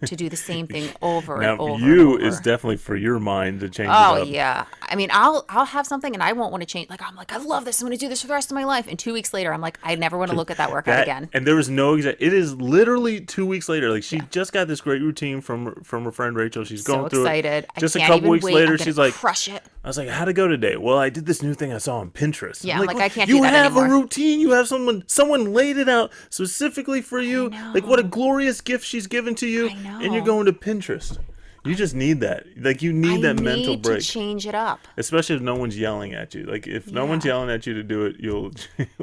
to do the same thing over and over. Now, is definitely for your mind to change it up. Oh, yeah. I mean, I'll have something and I won't want to change. I'm like, I love this. I'm going to do this for the rest of my life. And 2 weeks later, I'm like, I never want to look at that workout again. And there was no exact. It is literally 2 weeks later. Like, she just got this great routine from her friend Rachel. She's going through excited. It. Just a couple weeks later, she's like, crush it. I was like, how'd it go today? Well, I did this new thing I saw on Pinterest. Yeah, I'm like I can't do that anymore. You have a routine. You have someone laid it out specifically for you. Like, what a glorious gift she's given to you. I know. And you're going to Pinterest. You just need that. Like, you need that mental break. To change it up. Especially if no one's yelling at you. Like, if no one's yelling at you to do it, you'll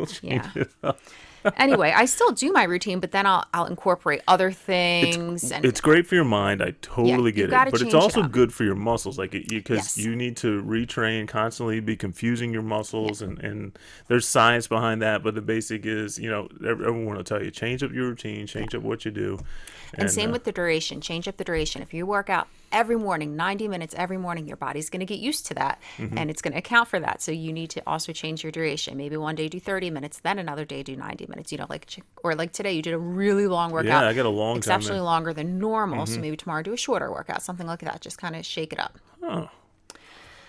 change it up. Anyway, I still do my routine, but then I'll incorporate other things. It's great for your mind. I totally get it. But it's also good for your muscles, like because you need to retrain constantly, be confusing your muscles, and there's science behind that. But the basic is, everyone will tell you, change up your routine, change up what you do. And same with the duration. Change up the duration. If you work out every morning, 90 minutes every morning, your body's going to get used to that, and it's going to account for that. So you need to also change your duration. Maybe one day do 30 minutes, then another day do 90 minutes. Like today, you did a really long workout. Yeah, I got a long time. Exceptionally longer than normal. So maybe tomorrow do a shorter workout, something like that. Just kind of shake it up. Oh,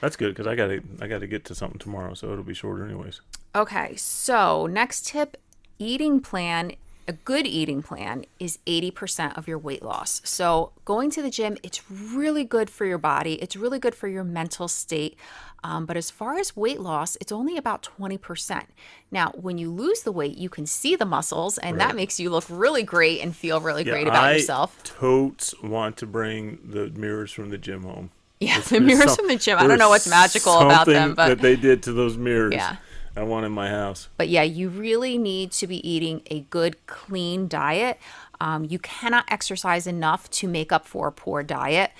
that's good because I gotta get to something tomorrow, so it'll be shorter anyways. Okay, so next tip: eating plan. a good eating plan is 80% of your weight loss. So going to the gym, it's really good for your body. It's really good for your mental state. But as far as weight loss, it's only about 20%. Now, when you lose the weight, you can see the muscles, and that makes you look really great and feel really great about yourself. I totes want to bring the mirrors from the gym home. Yeah, the mirrors from the gym. I don't know what's magical about them, but that they did to those mirrors. Yeah. I want in my house. But yeah, you really need to be eating a good, clean diet. You cannot exercise enough to make up for a poor diet.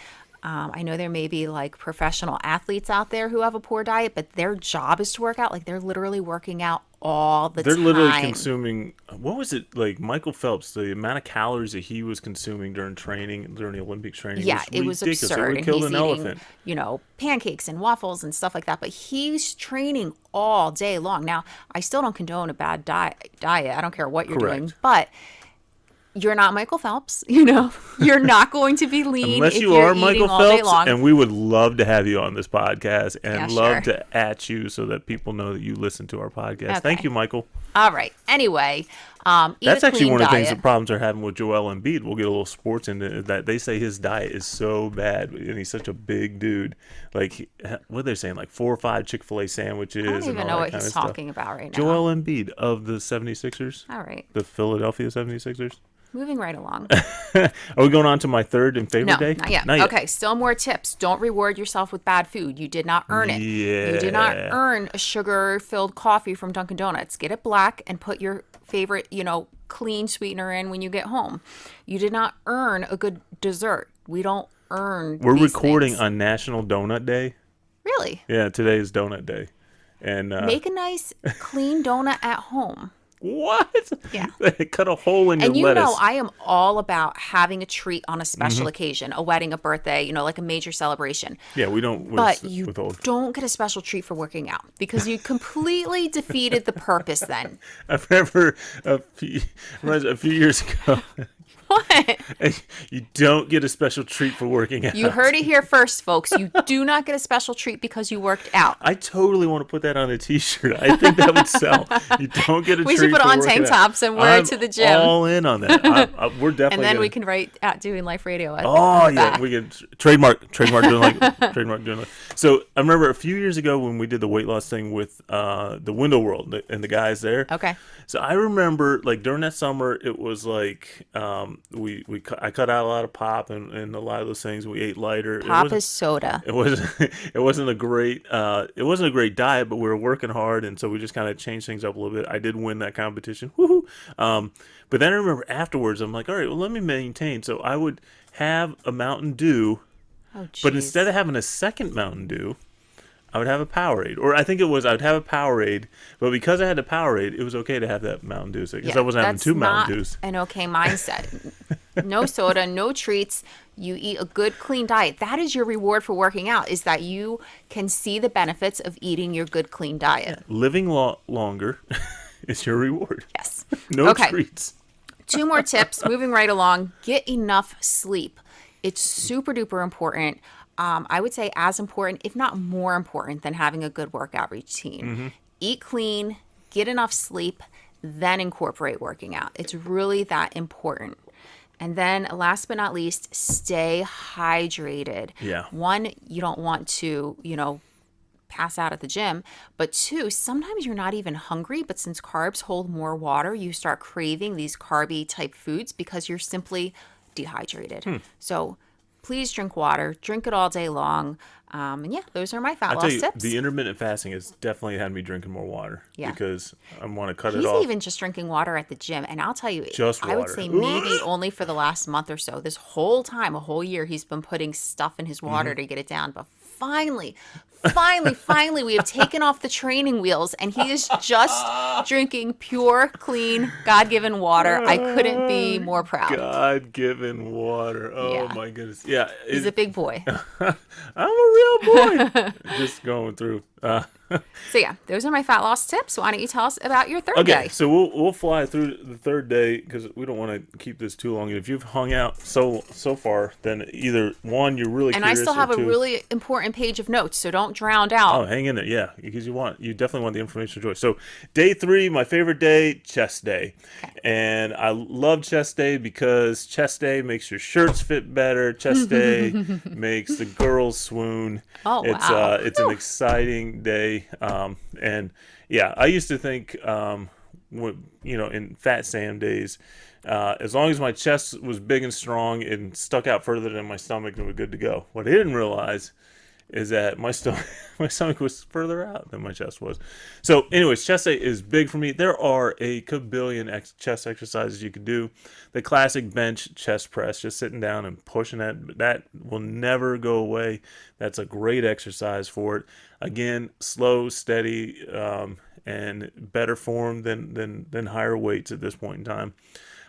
I know there may be like professional athletes out there who have a poor diet, but their job is to work out. Like they're literally working out all the time. They're literally consuming, what was it, like Michael Phelps, the amount of calories that he was consuming during the Olympics training was it was absurd. It would kill an elephant. Pancakes and waffles and stuff like that, but he's training all day long. Now, I still don't condone a bad diet. I don't care what you're doing, but you're not Michael Phelps, You're not going to be lean unless if you you're are Michael all day Phelps, long. and we would love to have you on this podcast and sure. to at you so that people know that you listen to our podcast. Okay. Thank you, Michael. All right. Anyway, that's actually one of the things diet. the problems are having with Joel Embiid. We'll get a little sports into that. They say his diet is so bad, and he's such a big dude. Like, what are they saying? Like 4 or 5 Chick-fil-A sandwiches. I don't even know what he's talking stuff. about right now. Joel Embiid of the 76ers. All right. The Philadelphia 76ers. Moving right along. Are we going on to my third and favorite day? Not yet. Okay, still more tips. Don't reward yourself with bad food. You did not earn it. Yeah. You did not earn a sugar-filled coffee from Dunkin' Donuts. Get it black and put your favorite, clean sweetener in when you get home. You did not earn a good dessert. We don't earn We're these recording things. on National Donut Day. Really? Yeah, today is Donut Day. And make a nice clean donut at home. What? Yeah. Cut a hole in your lettuce. And I am all about having a treat on a special occasion, a wedding, a birthday, like a major celebration. Yeah, we don't But you don't get a special treat for working out because you completely defeated the purpose then. I remember a few years ago. What? You don't get a special treat for working out. You heard it here first, folks. You do not get a special treat because you worked out. I totally want to put that on a T-shirt. I think that would sell. You don't get a treat. We should put it on tank tops and wear it to the gym. All in on that. We're definitely. And then we can write at doing life radio. We can trademark doing life. So I remember a few years ago when we did the weight loss thing with the Window World and the guys there. Okay. So I remember like during that summer, it was like I cut out a lot of pop and a lot of those things. We ate lighter. Pop is soda. It wasn't a great diet, but we were working hard, and so we just kind of changed things up a little bit. I did win that competition. Woohoo! But then I remember afterwards, I'm like, all right, well, let me maintain. So I would have a Mountain Dew, but instead of having a second Mountain Dew, I would have a Powerade. Or I think it was I would have a Powerade, but because I had a Powerade, it was okay to have that Mountain Dew. Because I wasn't having 2 Mountain Dews. An okay mindset. No soda, no treats. You eat a good, clean diet. That is your reward for working out, is that you can see the benefits of eating your good, clean diet. Living longer is your reward. Yes. No treats. 2 more tips. Moving right along. Get enough sleep. It's super duper important. I would say as important, if not more important, than having a good workout routine. Mm-hmm. Eat clean, get enough sleep, then incorporate working out. It's really that important. And then last but not least, stay hydrated. Yeah. 1, you don't want to, pass out at the gym. But 2, sometimes you're not even hungry, but since carbs hold more water, you start craving these carby type foods because you're simply dehydrated. So please drink water, drink it all day long. And those are my fat loss tips. The intermittent fasting has definitely had me drinking more water. Yeah. Because I want to cut it off. He's even just drinking water at the gym. And I'll tell you, just water. I would say maybe only for the last month or so. This whole time, a whole year, he's been putting stuff in his water to get it down. But finally, we have taken off the training wheels and he is just drinking pure, clean, God-given water. I couldn't be more proud. God-given water. Oh, my goodness. Yeah. He's a big boy. I'm a real boy. Just going through. So yeah, those are my fat loss tips. Why don't you tell us about your third Okay, day? so we'll fly through the third day because we don't want to keep this too long. If you've hung out so far, then either one, you're really And I curious, still or have a two, really important page of notes, so don't drown oh, out. hang in there, yeah, because you definitely want the information of Joy. So day 3, my favorite day, chest day, Okay. and I love chest day because chest day makes your shirts fit better. Chest day makes the girls swoon. Oh wow. It's an exciting day, and yeah, I used to think, in Fat Sam days, as long as my chest was big and strong and stuck out further than my stomach, then we're good to go. What I didn't realize is that my stomach my stomach was further out than my chest was. So, anyways, chest day is big for me. There are a kabillion chest exercises you can do. The classic bench chest press, just sitting down and pushing that will never go away. That's a great exercise for it. Again, slow, steady, and better form than higher weights at this point in time.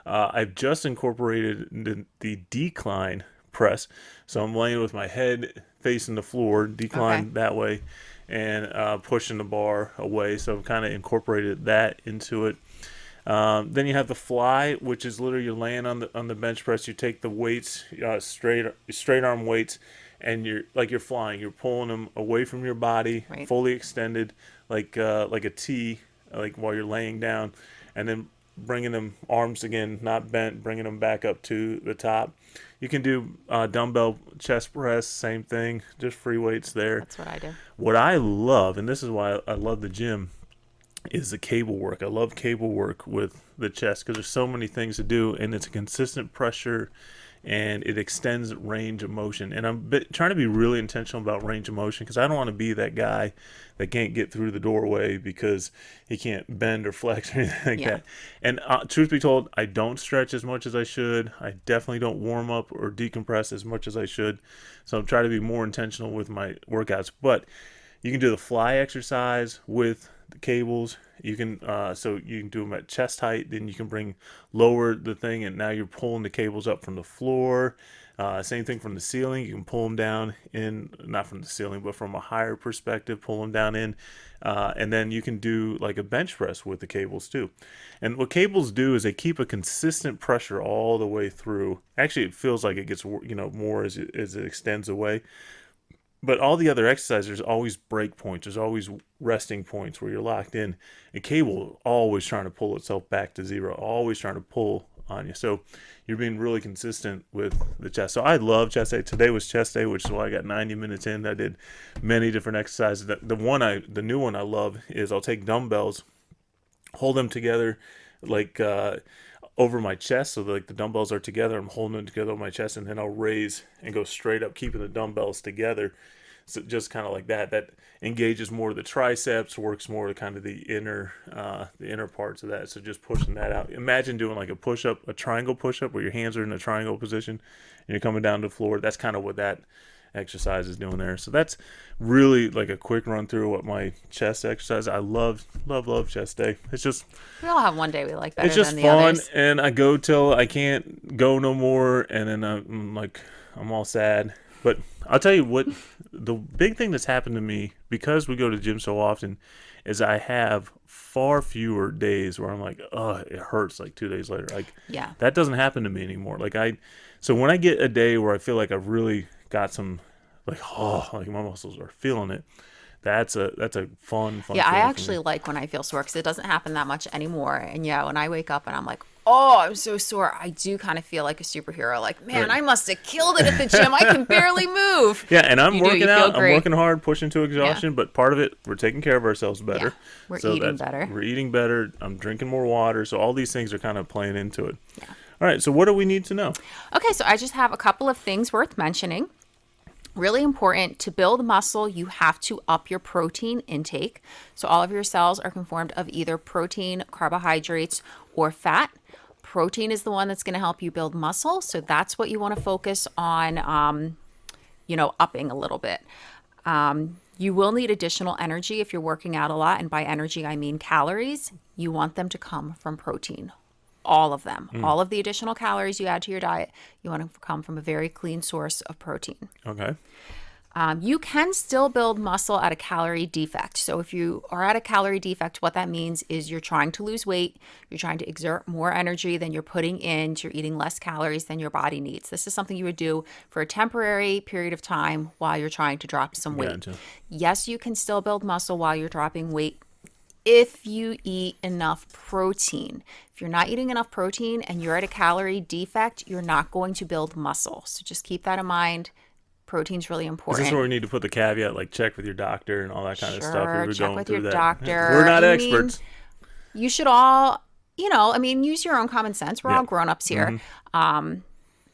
I've just incorporated the decline press. So I'm laying with my head facing the floor, decline Okay. that way, and pushing the bar away. So I've kind of incorporated that into it. Then you have the fly, which is literally you're laying on the bench press. You take the weights, straight arm weights, and you're flying. You're pulling them away from your body, Right. fully extended, like a T, like while you're laying down, and then bringing them arms again, not bent, bringing them back up to the top. You can do dumbbell chest press, same thing, just free weights there. That's what I do. What I love, and this is why I love the gym, is the cable work. I love cable work with the chest because there's so many things to do, and it's a consistent pressure, and it extends range of motion. And I'm trying to be really intentional about range of motion because I don't want to be that guy that can't get through the doorway because he can't bend or flex or anything like Yeah. that. And truth be told, I don't stretch as much as I should. I definitely don't warm up or decompress as much as I should. So I'm trying to be more intentional with my workouts. But you can do the fly exercise with the cables. You can so you can do them at chest height. Then you can lower the thing, and now you're pulling the cables up from the floor. Same thing from the ceiling. You can pull them down in, not from the ceiling, but from a higher perspective, pull them down in. And then you can do like a bench press with the cables too. And what cables do is they keep a consistent pressure all the way through. Actually, it feels like it gets more as it extends away. But all the other exercises, there's always break points. There's always resting points where you're locked in. A cable always trying to pull itself back to zero, always trying to pull on you. So you're being really consistent with the chest. So I love chest day. Today was chest day, which is why I got 90 minutes in. I did many different exercises. The new one I love is I'll take dumbbells, hold them together like over my chest, so like the dumbbells are together. I'm holding them together on my chest, and then I'll raise and go straight up, keeping the dumbbells together. So just kind of like that. That engages more of the triceps, works more of kind of the inner parts of that. So just pushing that out. Imagine doing like a push up, a triangle push up, where your hands are in a triangle position, and you're coming down to the floor. That's kind of what that exercise is doing there. So that's really like a quick run through what my chest exercise. I love chest day. It's just We all have one day we like better it's just than the fun, others. and I go till I can't go no more, and then I'm all sad. But I'll tell you what, the big thing that's happened to me because we go to the gym so often is I have far fewer days where I'm like, oh, it hurts like 2 days later. Like Yeah. that doesn't happen to me anymore. So when I get a day where I feel like I've really got some, like my muscles are feeling it. That's a fun Yeah, I feeling for actually me. like when I feel sore because it doesn't happen that much anymore. And yeah, when I wake up and I'm like, oh, I'm so sore, I do kind of feel like a superhero. Like, man, Right. I must have killed it at the gym. I can barely move. Yeah, and I'm You do, working you feel out. I'm great. working hard, pushing to exhaustion. But part of it, we're taking care of ourselves better. Yeah, we're eating better. We're eating better. I'm drinking more water. So all these things are kind of playing into it. Yeah. All right. So what do we need to know? Okay, so I just have a couple of things worth mentioning. Really important to build muscle, you have to up your protein intake. So all of your cells are conformed of either protein, carbohydrates, or fat. Protein is the one that's going to help you build muscle. So that's what you want to focus on, upping a little bit. You will need additional energy if you're working out a lot. And by energy, I mean calories. You want them to come from protein. All of them. All of the additional calories you add to your diet, you want to come from a very clean source of protein. Okay. You can still build muscle at a calorie defect. So if you are at a calorie defect, what that means is you're trying to lose weight, you're trying to exert more energy than you're putting in, you're eating less calories than your body needs. This is something you would do for a temporary period of time while you're trying to drop some weight. Gotcha. Yes, you can still build muscle while you're dropping weight if you eat enough protein. If you're not eating enough protein and you're at a calorie defect, you're not going to build muscle. So just keep that in mind. Protein's really Is important. this where we need to put the caveat, like check with your doctor and all that kind of stuff? Sure, We're check going with through your that. doctor. We're not I experts. mean, you should all, use your own common sense. We're Yeah. all grown-ups here.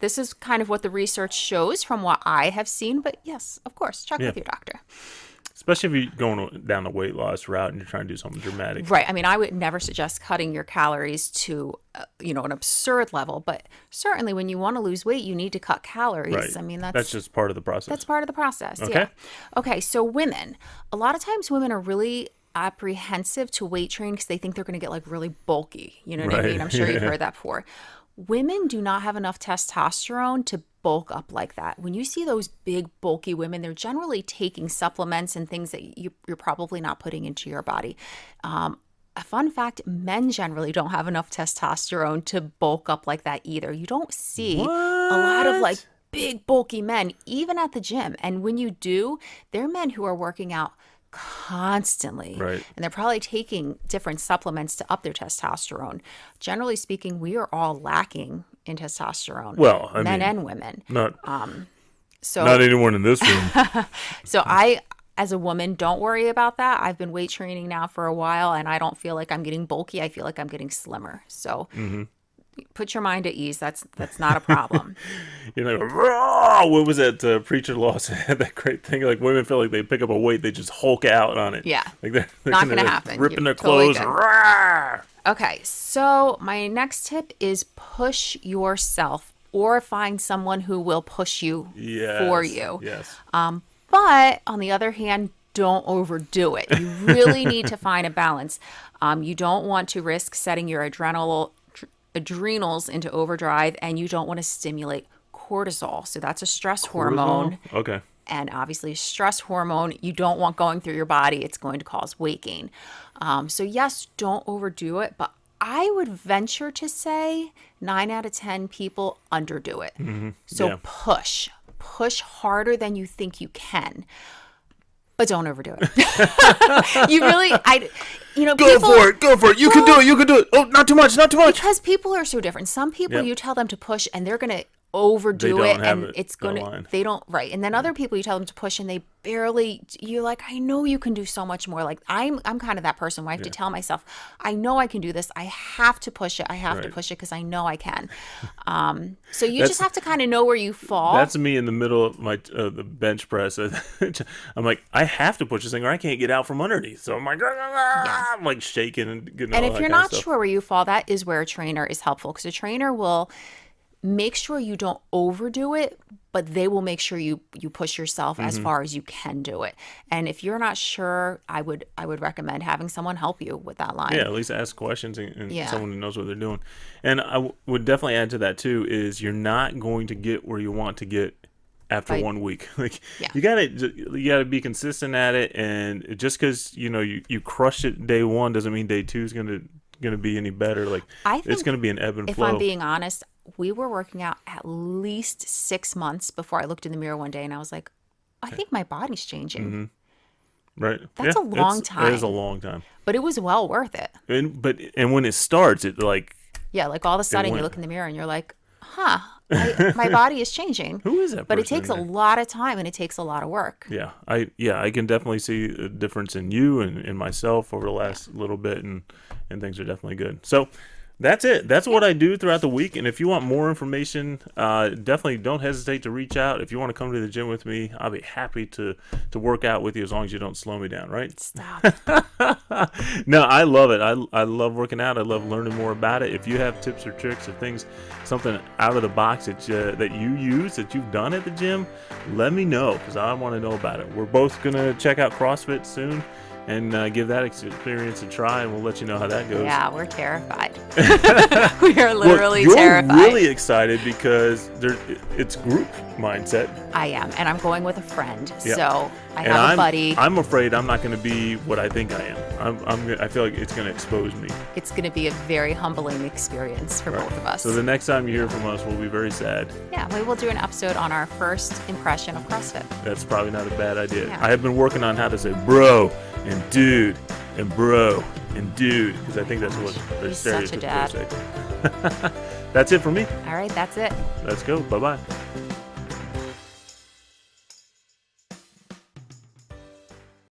This is kind of what the research shows from what I have seen. But yes, of course, check with your doctor. Especially if you're going down the weight loss route and you're trying to do something dramatic. Right. I mean, I would never suggest cutting your calories to, an absurd level. But certainly when you want to lose weight, you need to cut calories. Right. I mean, that's just part of the process. That's part of the process. Okay. Yeah. Okay. So women, a lot of times women are really apprehensive to weight train because they think they're going to get like really bulky. You know what I Right. mean? I'm sure you've heard that before. Women do not have enough testosterone to bulk up like that. When you see those big bulky women, they're generally taking supplements and things that you're probably not putting into your body. A fun fact, men generally don't have enough testosterone to bulk up like that either. You don't see a lot of like big bulky men, even at the gym. And when you do, they're men who are working out constantly. Right. And they're probably taking different supplements to up their testosterone. Generally speaking, we are all lacking in testosterone. Well, I men mean, and women. Not So anyone in this room. so I, as a woman, don't worry about that. I've been weight training now for a while and I don't feel like I'm getting bulky. I feel like I'm getting slimmer. So put your mind at ease. That's not a problem. You're like, "Raw!" What was that? Preacher Lawson had that great thing. Like women feel like they pick up a weight, they just hulk out on it. Yeah. Like they're Not going to happen. ripping You're their totally clothes. good. Rawr! Okay, so my next tip is push yourself or find someone who will push you for you. Yes. But on the other hand, don't overdo it. You really need to find a balance. You don't want to risk setting your adrenals into overdrive, and you don't want to stimulate cortisol. So that's a stress hormone. Okay. And obviously, stress hormone, you don't want going through your body. It's going to cause weight gain. So yes, don't overdo it. But I would venture to say 9 out of 10 people underdo it. So push harder than you think you can. But don't overdo it. You really, Go for it. You can do it. Oh, not too much. Because people are so different. Some people, you tell them to push and they're going to overdo it and it's going to, they don't, right. And then other people, you tell them to push and they barely, you're like, I know you can do so much more. Like I'm kind of that person where I have to tell myself, I know I can do this. I have to push it. I have to push it because I know I can. So you just have to kind of know where you fall. That's me in the middle of my the bench press. I'm like, I have to push this thing or I can't get out from underneath. So I'm like, I'm like shaking and getting all and that if you're kind of not stuff. sure where you fall, that is where a trainer is helpful because a trainer will make sure you don't overdo it, but they will make sure you push yourself as far as you can do it. And if you're not sure, I would recommend having someone help you with that line. Yeah, at least ask questions and someone who knows what they're doing. And I would definitely add to that too is you're not going to get where you want to get after 1 week. Like you gotta be consistent at it, and just because you crushed it day one doesn't mean day two is gonna be any better. Like I think it's gonna be an ebb and if flow. I'm being honest, we were working out at least 6 months before I looked in the mirror one day and I was like, I think my body's changing. Right. That's a long time. It is a long time. But it was well worth it. And when it starts, it like like all of a sudden you look in the mirror and you're like, my body is changing. Who is that But it person takes a anyway? lot of time and it takes a lot of work. Yeah, I can definitely see a difference in you and myself over the last little bit, and things are definitely good. So that's it. That's what I do throughout the week. And if you want more information, definitely don't hesitate to reach out. If you want to come to the gym with me, I'll be happy to work out with you as long as you don't slow me down, right? Stop. No, I love it. I love working out. I love learning more about it. If you have tips or tricks or things, something out of the box that you use, that you've done at the gym, let me know because I want to know about it. We're both going to check out CrossFit soon. and give that experience a try, and we'll let you know how that goes. Yeah, we're terrified. We are literally you're terrified. Really excited because it's group mindset. I am, and I'm going with a friend, Yeah. so I have a buddy. I'm afraid I'm not going to be what I think I am. I feel like it's going to expose me. It's going to be a very humbling experience for both of us. So the next time you hear from us, we'll be very sad. Yeah, we will do an episode on our first impression of CrossFit. That's probably not a bad idea. Yeah. I have been working on how to say bro and dude and bro and dude, because I think that's what the He's such a dad. stereotypes say. That's it for me. All right, that's it. Let's go. Bye-bye.